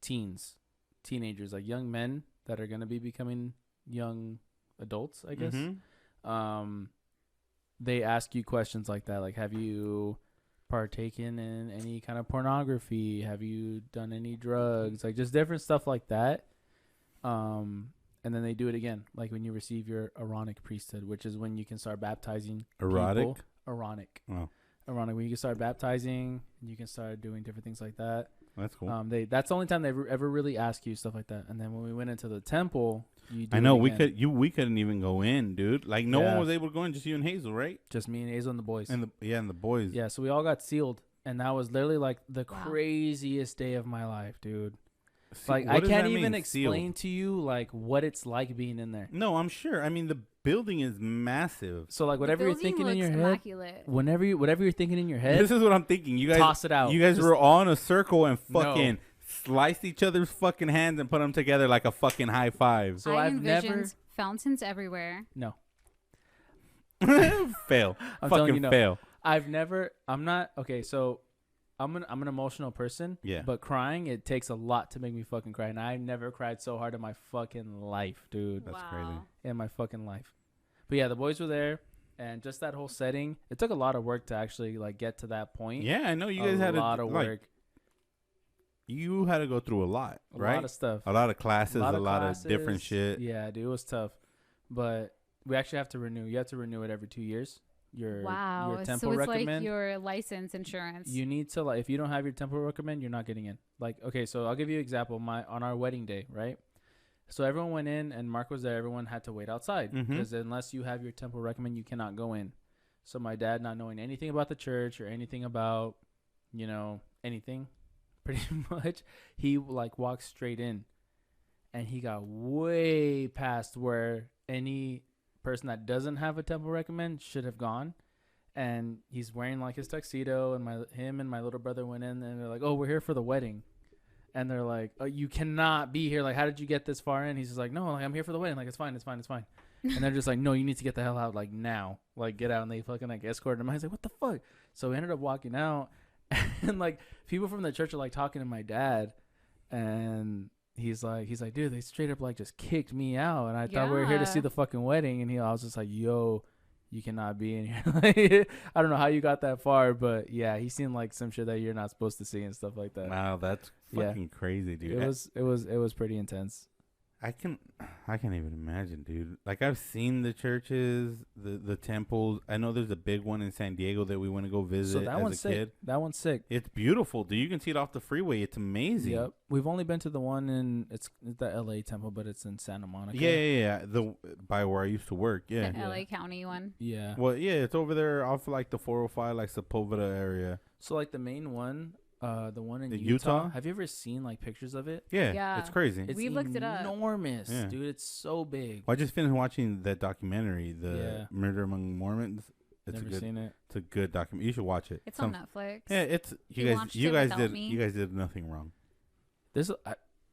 teenagers, like young men that are going to be becoming young adults, I guess. They ask you questions like that. Like, have you partaken in any kind of pornography? Have you done any drugs? Like just different stuff like that. And then they do it again, like when you receive your Aaronic priesthood, which is when you can start baptizing Erotic? people. Aaronic. Oh. Aaronic. When you can start baptizing, you can start doing different things like that. That's cool. That's the only time they ever really ask you stuff like that. And then when we went into the temple, you do I know it again. we couldn't even go in, dude. Like no one was able to go in, just you and Hazel, right? Just me and Hazel and the boys. And the boys. Yeah, so we all got sealed, and that was literally like the craziest day of my life, dude. Like I can't even explain to you like what it's like being in there. No, I'm sure. I mean, the building is massive. So like whatever you're thinking in your head, immaculate. whatever you're thinking in your head, this is what I'm thinking. You guys toss it out. You guys were all in a circle and fucking sliced each other's fucking hands and put them together like a fucking high five. So I've never fountains everywhere. No. Fail. I'm fucking telling you, no. fail. I'm not okay. So I'm an emotional person. Yeah. But crying, it takes a lot to make me fucking cry, and I've never cried so hard in my fucking life, dude. That's crazy. In my fucking life. But yeah, the boys were there, and just that whole setting. It took a lot of work to actually like get to that point. Yeah, I know you guys had a lot of work. Like, you had to go through a lot, right? A lot of stuff. A lot of classes, a lot of different shit. Yeah, dude, it was tough. But we actually have to renew. You have to renew it every 2 years. Your tempo so it's recommend. like your license insurance. You need to, like, if you don't have your tempo recommend, you're not getting in. Like, okay, so I'll give you an example. On our wedding day, right? So everyone went in and Mark was there. Everyone had to wait outside because unless you have your tempo recommend, you cannot go in. So my dad, not knowing anything about the church or anything about, anything, pretty much, he like walked straight in, and he got way past where any person that doesn't have a tempo recommend should have gone. And he's wearing like his tuxedo, and him and my little brother went in, and they're like, "Oh, we're here for the wedding." And they're like, "Oh, you cannot be here. Like, how did you get this far in?" He's just like, "No, like, I'm here for the wedding. Like, it's fine. And they're just like, "No, you need to get the hell out, like, now. Like, get out." And they fucking like escorted him. I was like, "What the fuck?" So we ended up walking out, and like people from the church are like talking to my dad, and he's like, "Dude, they straight up like just kicked me out, and I thought we were here to see the fucking wedding." And I was just like, "Yo, you cannot be in here." Like, I don't know how you got that far, but yeah, he seemed like some shit that you're not supposed to see and stuff like that. Wow, that's fucking crazy, dude. It was pretty intense. I can't even imagine, dude. Like, I've seen the churches, the temples. I know there's a big one in San Diego that we want to go visit as a kid. That one's sick. It's beautiful, dude. You can see it off the freeway. It's amazing. Yep. We've only been to the one it's the LA temple, but it's in Santa Monica. Yeah. By where I used to work. Yeah. The LA County one. Yeah. Well, yeah, it's over there off like the 405, like Sepulveda area. So like the main one, the one in Utah. Have you ever seen like pictures of it? Yeah. It's crazy. It's we looked it up. Enormous, dude. It's so big. Well, I just finished watching that documentary, The Murder Among Mormons. Never seen it. It's a good documentary. You should watch it. It's on Netflix. Yeah, it's you guys did nothing wrong.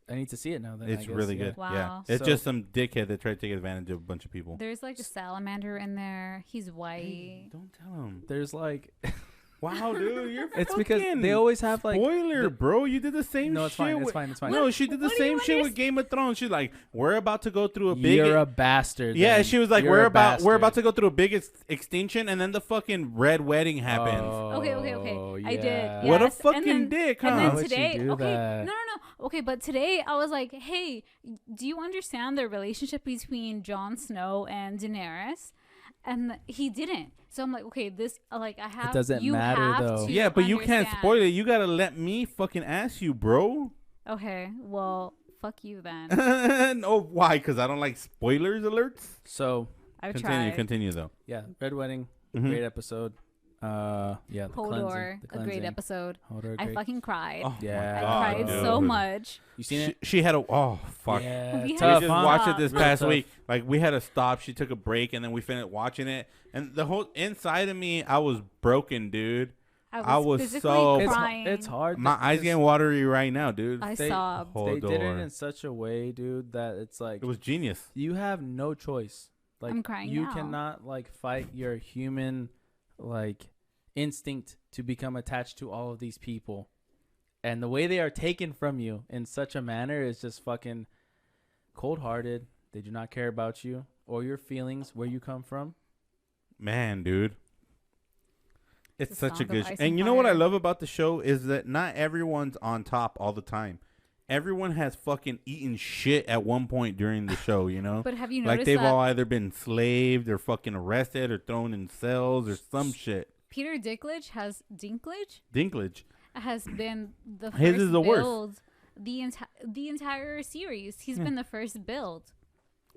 I need to see it now. Then it's really good. Wow. Yeah, it's just some dickhead that tried to take advantage of a bunch of people. There's like a salamander in there. He's white. Hey, don't tell him. There's like. Wow, dude, you're it's because they always have like spoiler, bro. You did the same. No, it's shit. It's fine. No, she did the same shit with Game of Thrones. She's like, we're about to go through a big. You're a bastard. Yeah, then. she was like, You're we're about to go through a big extinction, and then the fucking red wedding happens. Okay. Yeah. I did. Yes. What a fucking dick, huh? And Why then would today, you do okay, that? no. Okay, but today I was like, hey, do you understand the relationship between Jon Snow and Daenerys? And he didn't. So I'm like, okay, this, like, I have. It doesn't matter, though. Yeah, but you can't spoil it. You gotta let me fucking ask you, bro. Okay, well, fuck you then. No, why? Because I don't like spoilers alerts. So Continue though. Yeah, Red Wedding, great episode. Yeah, the Hodor, cleansing. a great episode. Hodor, I fucking cried. Oh, yeah, I cried so much. You seen it? She had fuck. Yeah, We tough, We just huh? watched it this Real past tough. week. Like, we had to stop. She took a break, and then we finished watching it. And the whole inside of me, I was broken, dude. I was physically so crying. It's hard. My eyes getting watery right now, dude. I they- sobbed. They did it Hodor. in such a way, dude, that it's like It was genius. you have no choice. Like I'm crying you now. cannot like fight your human like instinct to become attached to all of these people. And the way they are taken from you in such a manner is just fucking cold-hearted. They do not care about you or your feelings, where you come from. Man, dude. It's The such a Song of good Ice and and you know what I Fire. love about the show is that not everyone's on top all the time. Everyone has fucking eaten shit at one point during the show, you know? But have you noticed like they've that all either been enslaved or fucking arrested or thrown in cells or some shit. Peter Dinklage has been the first His is the worst. build the entire series. He's been the first build.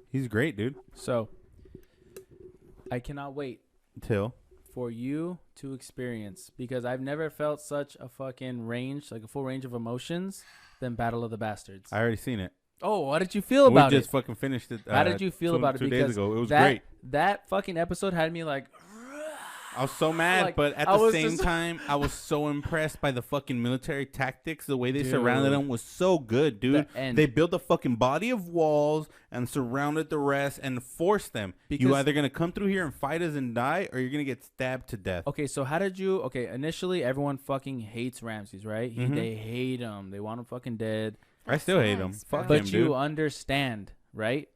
He's great, dude. So I cannot wait Till for you to experience, because I've never felt such a fucking range, like a full range of emotions than Battle of the Bastards. I already seen it. Oh, how did you feel about we it? just fucking finished it. How did you feel about it? 2 Because days ago, it was that, great. That fucking episode had me like. I was so mad, Like, but at I the was same just- time, I was so impressed by the fucking military tactics. The way they Dude. surrounded them was so good, dude. The end. They built a fucking body of walls and surrounded the rest and forced them. Because- You either gonna come through here and fight us and die, or you're gonna get stabbed to death. Okay, so how did you? Okay, initially everyone fucking hates Ramses, right? They hate him. They want him fucking dead. I still hate him. sucks, Fuck bro. him, But dude. you understand, right?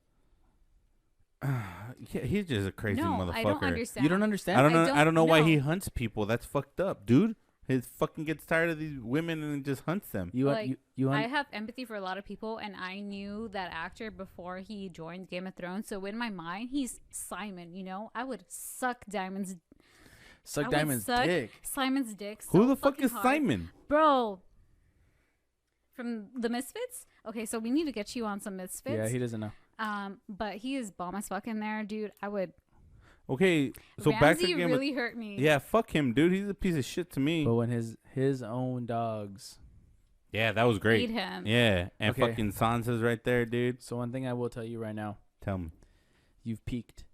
Yeah, he's just a crazy No, motherfucker. I don't understand. You don't understand? I don't know. I don't know why no. he hunts people. That's fucked up, dude. He fucking gets tired of these women and just hunts them. I have empathy for a lot of people, and I knew that actor before he joined Game of Thrones. So in my mind, he's Simon. You know, I would suck Simon's dick. Who the fuck is Simon, bro? From the Misfits. Okay, so we need to get you on some Misfits. Yeah, he doesn't know. But he is bomb as fuck in there, dude. I would. Okay, so Ramsey back to the game. Really hurt me. Yeah, fuck him, dude. He's a piece of shit to me. But when his own dogs. Yeah, that was great. Hate him. Yeah, and fucking Sansa's right there, dude. So one thing I will tell you right now. Tell me. You've peaked.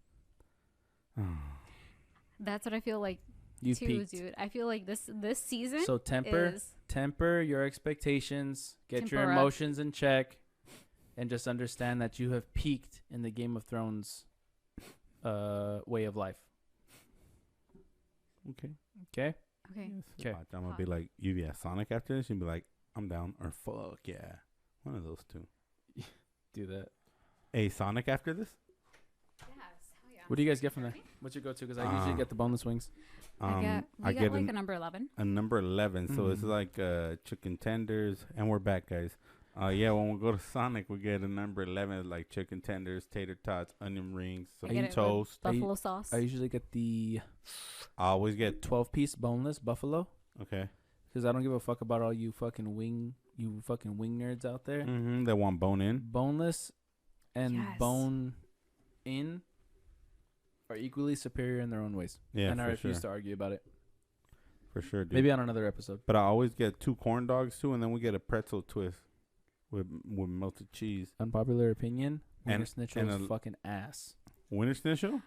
That's what I feel like. You've too, peaked. dude. I feel like this season. So temper your expectations. Get your Temper up. emotions in check, and just understand that you have peaked in the Game of Thrones way of life. Okay. Okay. I'm gonna be like, you Sonic after this? You'd be like, I'm down, or fuck yeah, one of those two. Do that. Hey, Sonic after this? Yes. Hell yeah. What do you guys get from there? What's your go-to? Because I usually get the boneless wings. I get like a number 11. A number 11. So it's like chicken tenders, and we're back, guys. When we go to Sonic, we get a number 11, like chicken tenders, tater tots, onion rings, some toast. Buffalo sauce. I usually get I always get 12-piece boneless buffalo. Okay. Because I don't give a fuck about all you fucking wing nerds out there. Mm-hmm. They want bone in. Boneless and bone in are equally superior in their own ways. Yeah, and I refuse to argue about it. For sure, dude. Maybe on another episode. But I always get 2 corn dogs too, and then we get a pretzel twist with melted cheese. Unpopular opinion: Wiener and Schnitzel is fucking ass. Wiener Schnitzel?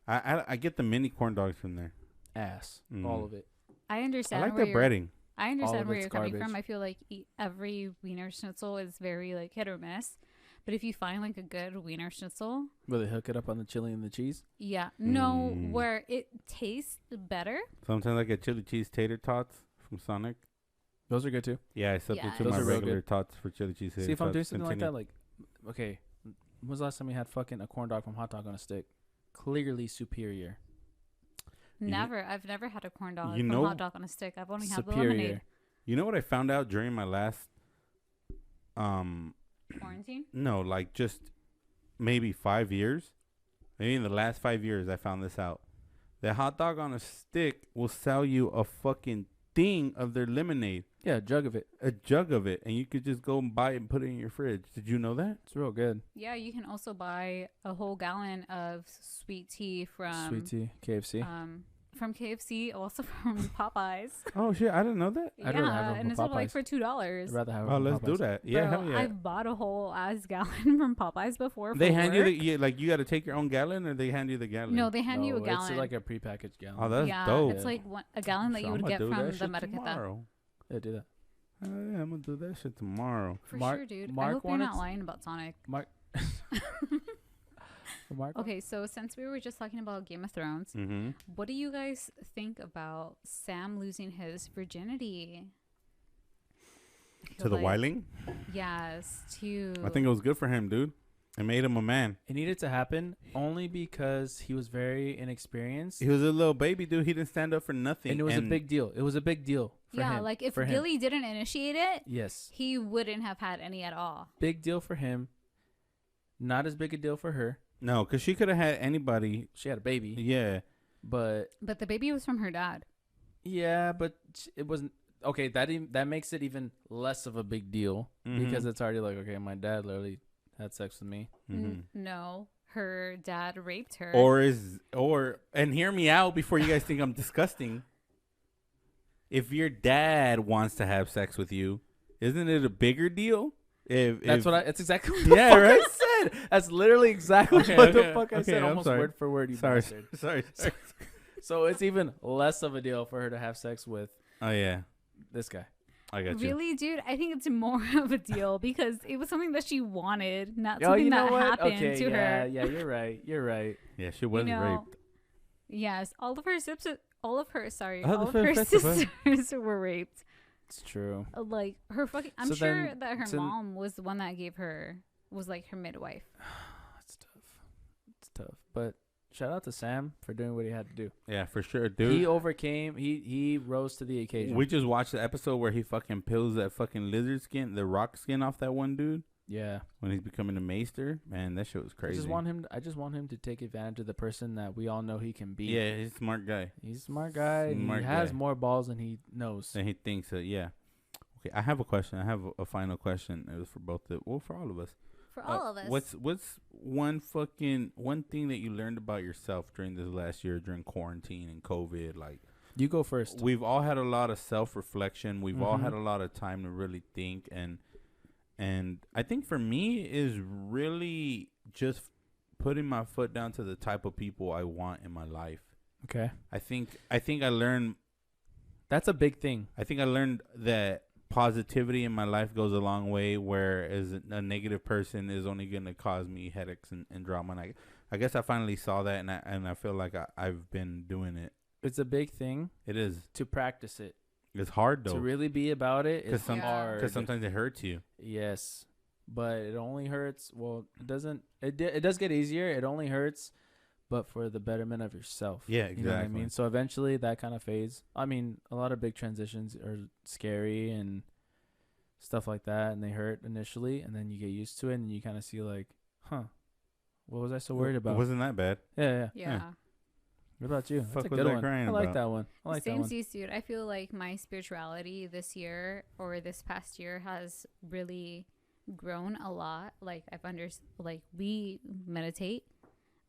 I get the mini corn dogs from there. Ass, all of it. I understand. I like their breading. I understand where you're coming from. I feel like every Wiener Schnitzel is very like hit or miss. But if you find like a good Wiener Schnitzel, will they hook it up on the chili and the cheese? Yeah, no, where it tastes better. Sometimes I get chili cheese tater tots from Sonic. Those are good too. Yeah, I substitute my regular tots for chili cheese tater tots. See, if I'm doing something like that, like, okay, when was the last time you had fucking a corn dog from Hot Dog on a Stick? Clearly superior. Never. I've never had a corn dog from Hot Dog on a Stick. I've only had the lemonade. You know what I found out during my last quarantine? No, like just maybe 5 years. Maybe in the last 5 years I found this out. The Hot Dog on a Stick will sell you a fucking thing of their lemonade. Yeah, a jug of it. A jug of it. And you could just go and buy it and put it in your fridge. Did you know that? It's real good. Yeah, you can also buy a whole gallon of sweet tea from KFC. From KFC, also from Popeyes. Oh shit, I didn't know that. Yeah, and it's only like for $2. I'd rather have it. Oh, let's do that. Yeah, Bro, hell yeah. I've bought a whole ass gallon from Popeyes before. They hand you like you got to take your own gallon, or they hand you the gallon? No, they hand you a gallon. It's like a prepackaged gallon. Oh, that's dope. It's like a gallon that you would get from the Medicated. Yeah, do that. Yeah, I'm gonna do that shit tomorrow. For sure, dude. I hope you're not lying about Sonic. Okay, so since we were just talking about Game of Thrones, what do you guys think about Sam losing his virginity? To the Wildling? Yes, I think it was good for him, dude. It made him a man. It needed to happen only because he was very inexperienced. He was a little baby, dude. He didn't stand up for nothing. And it was a big deal. It was a big deal for him. Yeah, like if Gilly didn't initiate it, yes, he wouldn't have had any at all. Big deal for him. Not as big a deal for her. No, because she could have had anybody. She had a baby. Yeah. But the baby was from her dad. Yeah, but it wasn't. Okay, that makes it even less of a big deal because it's already like, okay, my dad literally had sex with me. No, her dad raped her. And hear me out before you guys think I'm disgusting. If your dad wants to have sex with you, isn't it a bigger deal? It's exactly what I said. That's literally exactly what the fuck I said. Almost word for word. Sorry. So it's even less of a deal for her to have sex with. Oh yeah, this guy. I got you. Really, dude? I think it's more of a deal because it was something that she wanted, not something that happened to her. Yeah, you're right. Yeah, she was raped. Yes, all of her sisters were raped. It's true. Like her fucking. I'm sure that her mom was the one that gave her was like her midwife. It's tough, but shout out to Sam for doing what he had to do. Yeah, for sure, dude. He overcame. He rose to the occasion. We just watched the episode where he fucking peels that fucking lizard skin, the rock skin off that one dude. Yeah. When he's becoming a maester, man, that shit was crazy. I just want him to take advantage of the person that we all know he can be. Yeah, he's a smart guy. He's a smart guy. He has more balls than he knows. And he thinks that, yeah. Okay, I have a question. I have a final question. It was for for all of us. For all of us. What's one thing that you learned about yourself during this last year, during quarantine and COVID? Like, you go first. We've all had a lot of self-reflection. We've all had a lot of time to really think, and I think for me is really just putting my foot down to the type of people I want in my life. Okay. I think I learned. That's a big thing. I think I learned that positivity in my life goes a long way, whereas a negative person is only going to cause me headaches and drama. And I guess I finally saw that, and I feel like I've been doing it. It's a big thing. It is. To practice it. It's hard, though. To really be about it is hard. Because sometimes it hurts you. Yes. But it only hurts. Well, it doesn't. It does get easier. It only hurts, but for the betterment of yourself. Yeah, exactly. You know what I mean? So eventually that kind of fades. I mean, a lot of big transitions are scary and stuff like that, and they hurt initially, and then you get used to it, and you kind of see like, what was I so worried about? It wasn't that bad. Yeah. What about you? Fuck, That's a good one. I like about? that one. I like that one. Same, dude. I feel like my spirituality this year or this past year has really grown a lot. Like we meditate.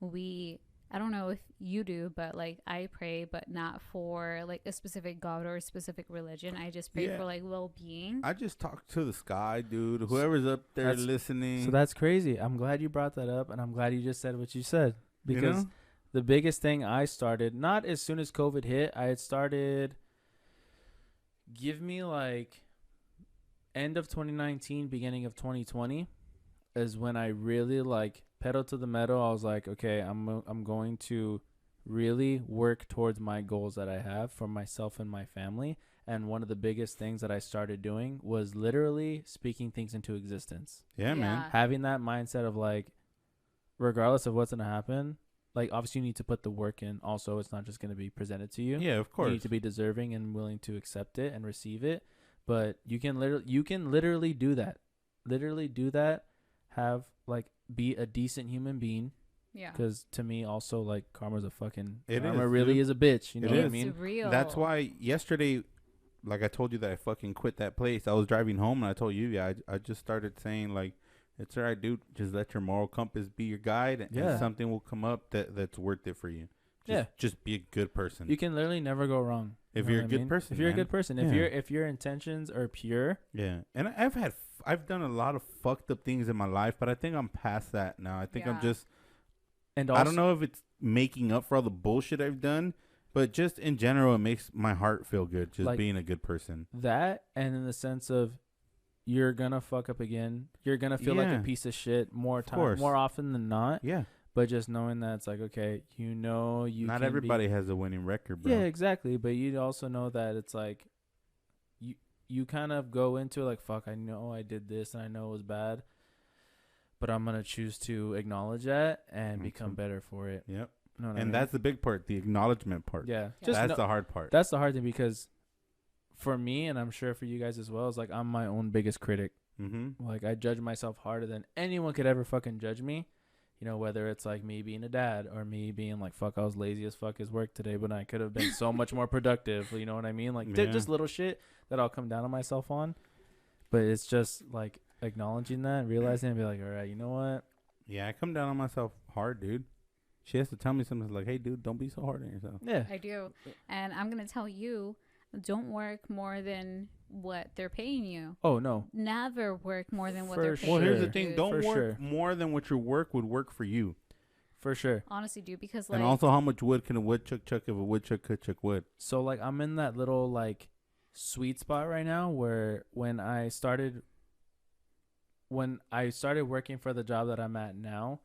I don't know if you do, but like I pray, but not for like a specific God or a specific religion. I just pray for like well-being. I just talk to the sky, dude. Whoever's up there listening. So that's crazy. I'm glad you brought that up, and I'm glad you just said what you said, because the biggest thing I started, not as soon as COVID hit, I had started, give me like end of 2019, beginning of 2020 is when I really like pedal to the metal. I was like, okay, I'm going to really work towards my goals that I have for myself and my family. And one of the biggest things that I started doing was literally speaking things into existence. Yeah, man. Having that mindset of like, regardless of what's going to happen, like obviously you need to put the work in. Also, it's not just going to be presented to you. Yeah, of course. You need to be deserving and willing to accept it and receive it. But you can literally do that. Literally do that. Have like be a decent human being. Yeah. Because to me, also like karma is, really is a bitch. You know what I mean? It's real. That's why yesterday, like I told you that I fucking quit that place. I was driving home and I told you, I just started saying like, it's all right, dude. Just let your moral compass be your guide, and something will come up that's worth it for you. Just be a good person. You can literally never go wrong. If you're a good person. If you're a good person. If your intentions are pure. Yeah. And I've done a lot of fucked up things in my life, but I think I'm past that now. I think I'm just, and also, I don't know if it's making up for all the bullshit I've done, but just in general, it makes my heart feel good. Just like being a good person. That, and in the sense of, you're gonna fuck up again. You're gonna feel like a piece of shit more often than not. Yeah. But just knowing that it's like, okay, you not everybody has a winning record, bro. Yeah, exactly. But you also know that it's like, you kind of go into it like, fuck, I know I did this and I know it was bad, but I'm gonna choose to acknowledge that and become better for it. Yep. That's the big part, the acknowledgement part. Yeah. That's the hard part. That's the hard thing, because for me, and I'm sure for you guys as well, is like I'm my own biggest critic. Mm-hmm. Like I judge myself harder than anyone could ever fucking judge me. You know, whether it's like me being a dad or me being like, fuck, I was lazy as fuck as work today, but I could have been so much more productive. You know what I mean? Like just little shit that I'll come down on myself on. But it's just like acknowledging that and realizing and be like, all right, you know what? Yeah, I come down on myself hard, dude. She has to tell me something like, hey, dude, don't be so hard on yourself. Yeah. I do. And I'm going to tell you, don't work more than what they're paying you. Oh, no. Never work more than what they're paying you. Well, here's the thing. Don't work more than what your work would work for you. For sure. Honestly, dude, because like... And also, how much wood can a woodchuck chuck if a woodchuck could chuck wood? So, like, I'm in that little, like, sweet spot right now where when I started working for the job that I'm at now,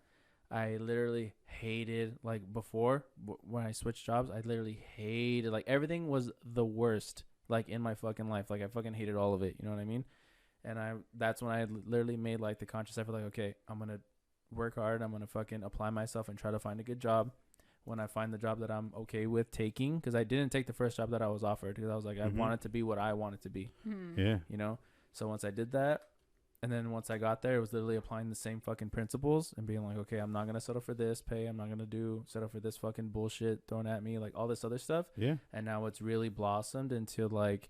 I literally hated, like, before, when I switched jobs, I literally hated, like, everything was the worst, like, in my fucking life. Like, I fucking hated all of it, you know what I mean? And that's when I literally made, like, the conscious effort, like, okay, I'm going to work hard, I'm going to fucking apply myself and try to find a good job. when I find the job that I'm okay with taking, because I didn't take the first job that I was offered because I was like, I want it to be what I want it to be. Yeah. You know? So once I did that, and then once I got there, it was literally applying the same fucking principles and being like, okay, I'm not going to settle for this pay. I'm not going to settle for this fucking bullshit thrown at me, like all this other stuff. Yeah. And now it's really blossomed into like,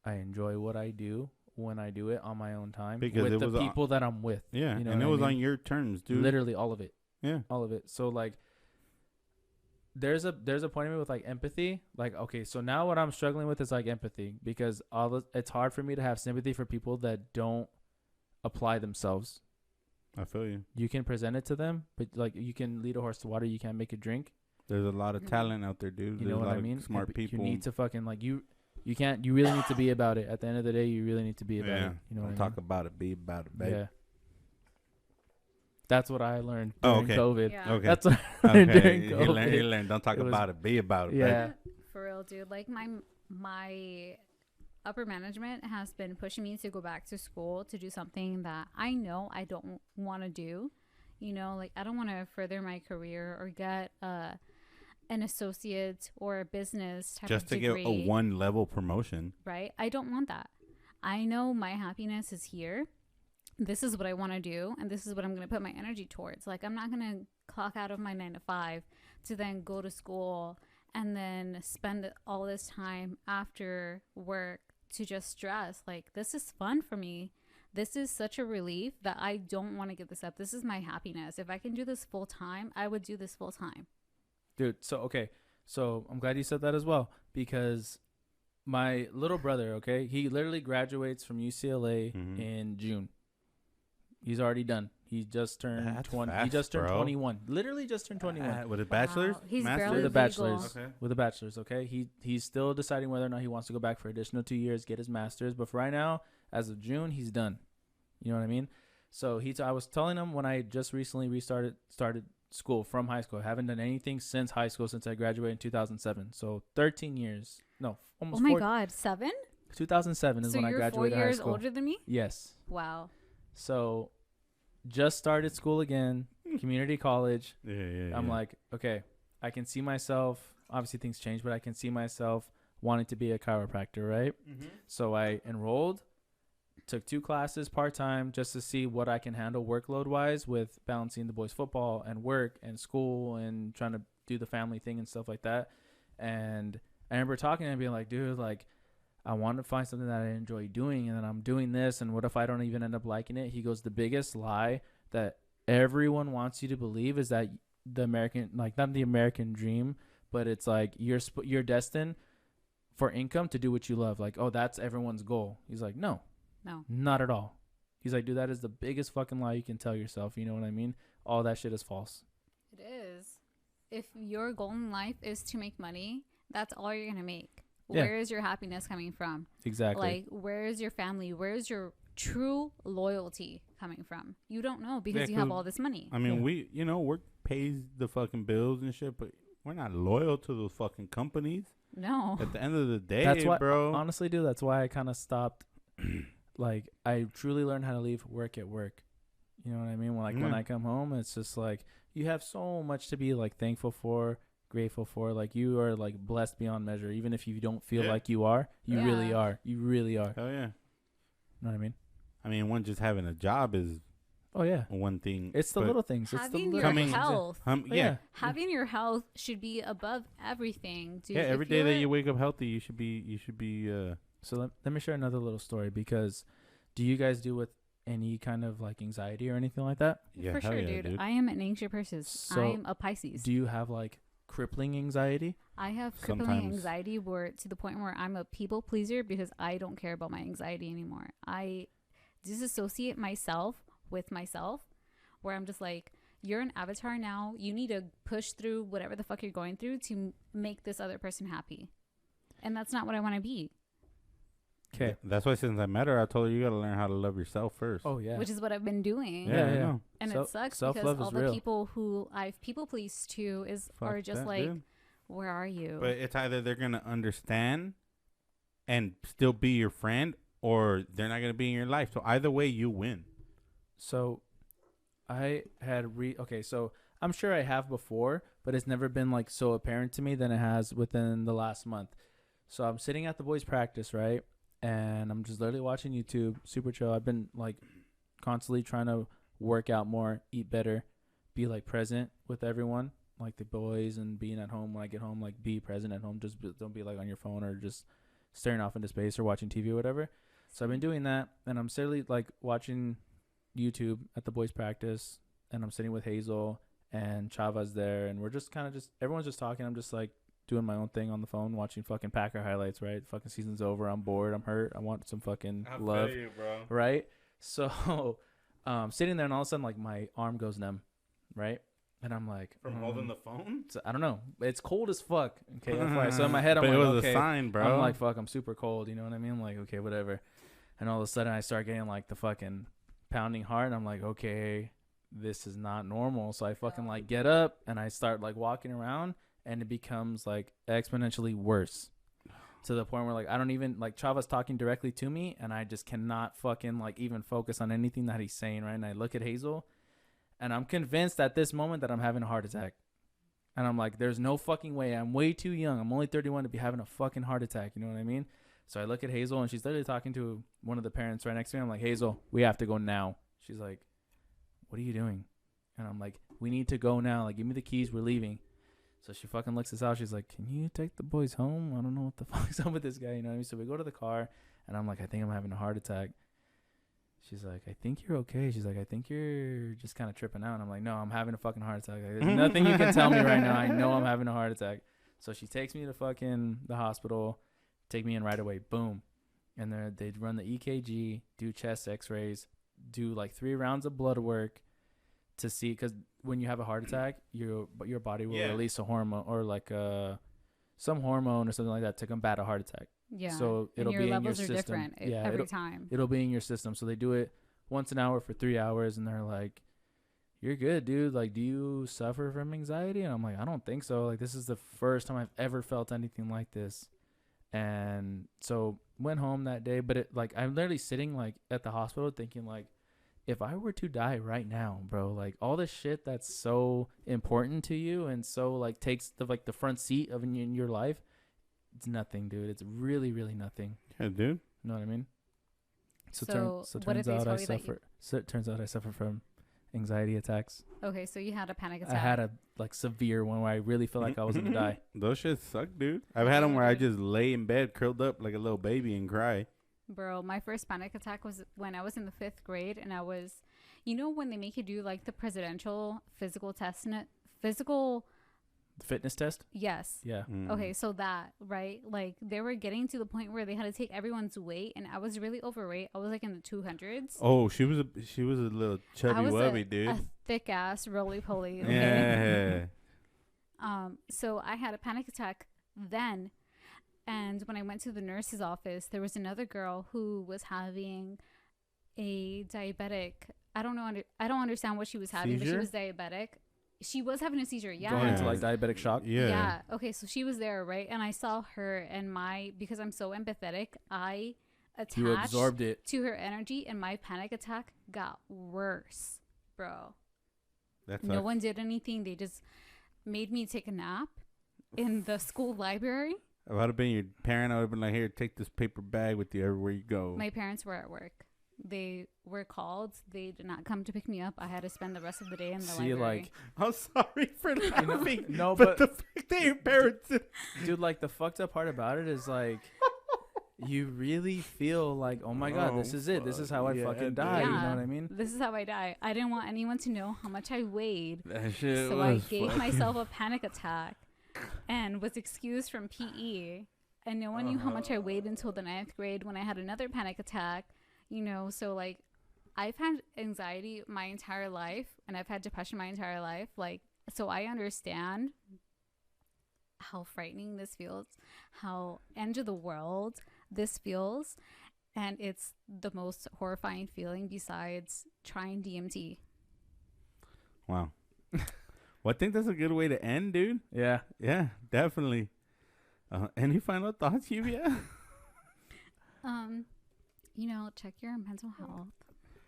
I enjoy what I do when I do it on my own time because with the people that I'm with. Yeah. You know and it was on your terms, dude. Literally all of it. Yeah. All of it. So like, there's a point of me with like empathy. Like, okay, so now what I'm struggling with is like empathy because it's hard for me to have sympathy for people that don't apply themselves. I feel you. You can present it to them, but like you can lead a horse to water, you can't make it drink. There's a lot of talent out there, dude. You know what I mean? Smart people. You need to fucking like you really need to be about it. At the end of the day, you really need to be about it. You know what I mean? Talk about it, be about it, baby. Yeah. That's what I learned during COVID. Yeah. Okay. That's what I learned during COVID. He learned. Don't talk about it. Be about it. Yeah. Baby. For real, dude. Like my upper management has been pushing me to go back to school to do something that I know I don't want to do. You know, like I don't want to further my career or get an associate or a business type just of to degree, get a 1 level promotion. right? I don't want that. I know my happiness is here. This is what I want to do, and this is what I'm going to put my energy towards. Like, I'm not going to clock out of my 9 to 5 to then go to school and then spend all this time after work to just stress. Like, this is fun for me. This is such a relief that I don't want to give this up. This is my happiness. If I can do this full time, I would do this full time. Dude, so I'm glad you said that as well, because my little brother, okay, he literally graduates from UCLA in June. He's already done. He just turned 20. He just turned 21. Literally just turned 21. With a bachelor's? Wow. He's Master's? barely With a bachelor's. legal. Okay. With a bachelor's, okay? He's still deciding whether or not he wants to go back for additional 2 years, get his master's. But for right now, as of June, he's done. You know what I mean? So I was telling him when I just recently started school from high school. I haven't done anything since high school since I graduated in 2007. So 13 years. No, almost 14. Oh my 14. God, 7? 2007 is when I graduated high school. So you're 4 years older than me? Yes. Wow. So just started school again, community college. Yeah. I'm like, okay, I can see myself. Obviously things change, but I can see myself wanting to be a chiropractor, right? So I enrolled, took 2 classes part-time just to see what I can handle workload-wise with balancing the boys' football and work and school and trying to do the family thing and stuff like that. And I remember talking to him and being like, dude, like, I want to find something that I enjoy doing, and then I'm doing this, and what if I don't even end up liking it? He goes, the biggest lie that everyone wants you to believe is that the American, like, not the American dream, but it's like you're destined for income to do what you love. Like, oh, that's everyone's goal. He's like, no, not at all. He's like, dude, that is the biggest fucking lie you can tell yourself. You know what I mean? All that shit is false. It is. If your goal in life is to make money, that's all you're going to make. Yeah. Where is your happiness coming from? Exactly. Like, where is your family? Where is your true loyalty coming from? You don't know because you have all this money. I mean, work pays the fucking bills and shit, but we're not loyal to those fucking companies. No. At the end of the day, that's why, bro. Honestly, dude, that's why I kind of stopped. Like, I truly learned how to leave work at work. You know what I mean? When I come home, it's just like you have so much to be like thankful for, grateful for. Like, you are like blessed beyond measure. Even if you don't feel like you are, you really are. You really are. Hell yeah. You know what I mean? I mean, one just having a job is one thing. It's the little things. It's Having the your little health. Yeah. Having your health should be above everything, dude. Yeah, every day that you wake up healthy, you should be. So let me share another little story, because do you guys deal with any kind of like anxiety or anything like that? Yeah, for sure, dude. I am an anxious person. So I'm a Pisces. Do you have like crippling anxiety? I have crippling anxiety to the point where I'm a people pleaser because I don't care about my anxiety anymore. I disassociate myself with myself, where I'm just like, you're an avatar now. You need to push through whatever the fuck you're going through to make this other person happy. And that's not what I want to be. Okay. That's why since I met her, I told her you got to learn how to love yourself first. Oh, yeah. Which is what I've been doing. Yeah. And it sucks because all the people who I've people pleased to are just like, dude. Where are you? But it's either they're going to understand and still be your friend, or they're not going to be in your life. So either way, you win. So I had so I'm sure I have before, but it's never been like so apparent to me than it has within the last month. So I'm sitting at the boys' practice, right? And I'm just literally watching YouTube, super chill. I've been like constantly trying to work out more, eat better, be like present with everyone, like the boys, and being at home when I get home, like be present at home. Just don't be like on your phone or just staring off into space or watching TV or whatever. So I've been doing that, and I'm silly like watching YouTube at the boys' practice, and I'm sitting with Hazel and Chava's there, and we're just kind of just everyone's just talking. I'm just like doing my own thing on the phone, watching fucking Packer highlights. Right, fucking season's over. I'm bored. I'm hurt. I want some fucking love. You, bro. Right. So, sitting there, and all of a sudden, like my arm goes numb. Right, and I'm like From holding the phone. So, I don't know. It's cold as fuck. Okay, FYI. So in my head, I'm but like, it was okay. a sign, bro. I'm like, fuck. I'm super cold. You know what I mean? I'm like, okay, whatever. And all of a sudden, I start getting like the fucking pounding heart. And I'm like, okay, this is not normal. So I fucking like get up and I start like walking around, and it becomes like exponentially worse to the point where like I don't even like Chava's talking directly to me, and I just cannot fucking like even focus on anything that he's saying. Right. And I look at Hazel, and I'm convinced at this moment that I'm having a heart attack. And I'm like, there's no fucking way. I'm way too young. I'm only 31 to be having a fucking heart attack. You know what I mean? So I look at Hazel, and she's literally talking to one of the parents right next to me. I'm like, Hazel, we have to go now. She's like, what are you doing? And I'm like, we need to go now. Like, give me the keys. We're leaving. So she fucking looks us out. She's like, can you take the boys home? I don't know what the fuck's up with this guy. You know what I mean? So we go to the car, and I'm like, I think I'm having a heart attack. She's like, I think you're okay. She's like, I think you're just kind of tripping out. And I'm like, no, I'm having a fucking heart attack. Like, there's nothing you can tell me right now. I know I'm having a heart attack. So she takes me to fucking the hospital, take me in right away. Boom. And they'd run the EKG, do chest x-rays, do like 3 rounds of blood work to see. Because when you have a heart attack, your body will release a hormone or like some hormone or something like that to combat a heart attack. Yeah. So it'll and be your in your levels are system. different every time. It'll be in your system. So they do it once an hour for 3 hours, and they're like, you're good, dude. Like, do you suffer from anxiety? And I'm like, I don't think so. Like, this is the first time I've ever felt anything like this. And so went home that day, but I'm literally sitting like at the hospital thinking like, if I were to die right now, bro, like all this shit that's so important to you and so like takes the front seat of in your life, it's nothing, dude. It's really, really nothing. Yeah, dude. You know what I mean? So turns out I suffer. So it turns out I suffer from anxiety attacks. Okay, so you had a panic attack. I had a like severe one where I really feel like I was gonna die. Those shit suck, dude. I've had them where I just lay in bed, curled up like a little baby, and cry. Bro, my first panic attack was when I was in the 5th grade, and I was, you know, when they make you do like the presidential physical test and physical fitness test. Yes. Yeah. Okay, so that, right, like they were getting to the point where they had to take everyone's weight, and I was really overweight. I was like in the 200s. Oh, she was a little chubby wubby, dude. A thick ass roly poly. Okay? Yeah. So I had a panic attack then, and when I went to the nurse's office, there was another girl who was having a diabetic. I don't understand what she was having, seizure? but she was diabetic. She was having a seizure, yeah. Going into like diabetic shock. Yeah. Yeah. Okay, so she was there, right? And I saw her, and because I'm so empathetic, I You attached absorbed it. to her energy, and my panic attack got worse, bro. That's No one did anything. They just made me take a nap in the school library. If I'd have been your parent, I would have been like, here, take this paper bag with you everywhere you go. My parents were at work. They were called. They did not come to pick me up. I had to spend the rest of the day in the library. Like, I'm sorry for laughing. No, but the fact that your parents... Dude, like, the fucked up part about it is, like, you really feel like, oh, my God, this is it. This is how I fucking die. Yeah, you know what I mean? This is how I die. I didn't want anyone to know how much I weighed. That shit So was I gave myself a panic attack and was excused from PE. And no one knew how much I weighed until the 9th grade when I had another panic attack. You know, so, like, I've had anxiety my entire life, and I've had depression my entire life. Like, so I understand how frightening this feels, how end of the world this feels, and it's the most horrifying feeling besides trying DMT. Wow. Well, I think that's a good way to end, dude. Yeah. Yeah, definitely. Any final thoughts, Yuvia? You know, check your mental health.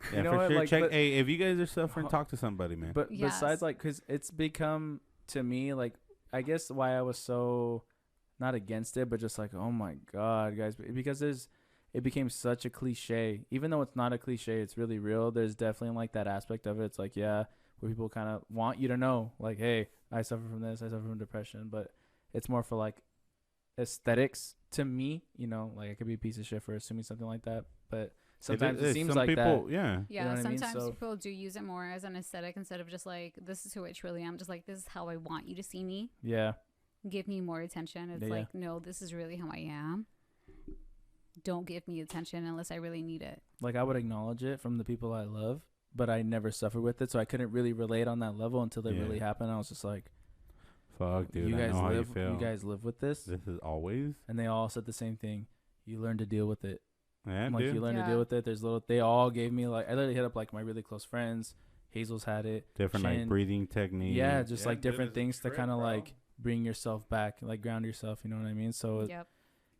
Yeah, You know for what, sure. like, check. but- Hey, if you guys are suffering, talk to somebody, man. But Yes. besides, like, because it's become to me, like, I guess why I was so not against it, but just like, oh my God, guys, because it became such a cliche. Even though it's not a cliche, it's really real. There's definitely like that aspect of it. It's like, yeah, where people kind of want you to know, like, hey, I suffer from this, I suffer from depression, but it's more for like aesthetics to me, you know, like I could be a piece of shit for assuming something like that, but sometimes it seems like people, that. Yeah. Yeah, you know sometimes so, people do use it more as an aesthetic instead of just like, this is who I truly am. Just like, this is how I want you to see me. Yeah. Give me more attention. It's like, no, this is really how I am. Don't give me attention unless I really need it. Like, I would acknowledge it from the people I love, but I never suffered with it, so I couldn't really relate on that level until it really happened. I was just like, fuck, dude, you I guys know how you live, feel. you guys live with this? This is always? And they all said the same thing. You learn to deal with it. Yeah, like, you learn to deal with it. There's they all gave me, like, I literally hit up, like, my really close friends. Hazel's had it. Different, like, breathing techniques. Yeah, just, like, different things to kind of, like, bring yourself back, like, ground yourself, you know what I mean? So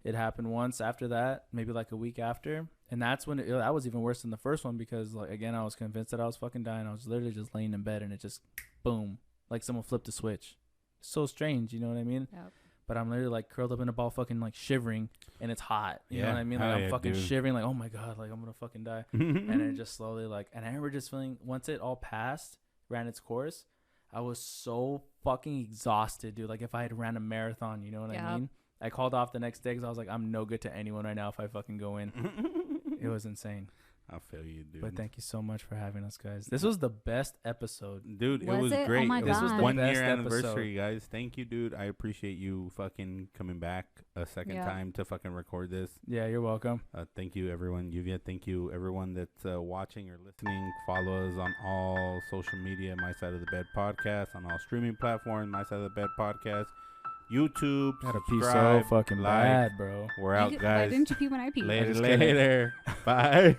it happened once. After that, maybe, like, a week after. And that's when that was even worse than the first one because, like, again, I was convinced that I was fucking dying. I was literally just laying in bed and it just, boom, like someone flipped a switch. So strange, you know what I mean? Yep. But I'm literally like curled up in a ball, fucking like shivering, and it's hot. You know what I mean? Like I'm fucking shivering, like, oh my God, like I'm gonna fucking die. And it just slowly, like, and I remember just feeling once it all passed, ran its course, I was so fucking exhausted, dude. Like if I had ran a marathon, you know what I mean? I called off the next day because I was like, I'm no good to anyone right now if I fucking go in. It was insane. I feel you, dude. But thank you so much for having us, guys. This was the best episode. Dude, it was great. Oh my God. This was the 1 year best anniversary, guys. Thank you, dude. I appreciate you fucking coming back a second time to fucking record this. Yeah, you're welcome. Thank you, everyone. Yuvia, thank you, everyone that's watching or listening. Follow us on all social media, My Side of the Bed Podcast, on all streaming platforms, My Side of the Bed Podcast. YouTube, gotta pee so fucking bad, bro. We're out, guys. Why didn't you pee when I peed? Later. Bye.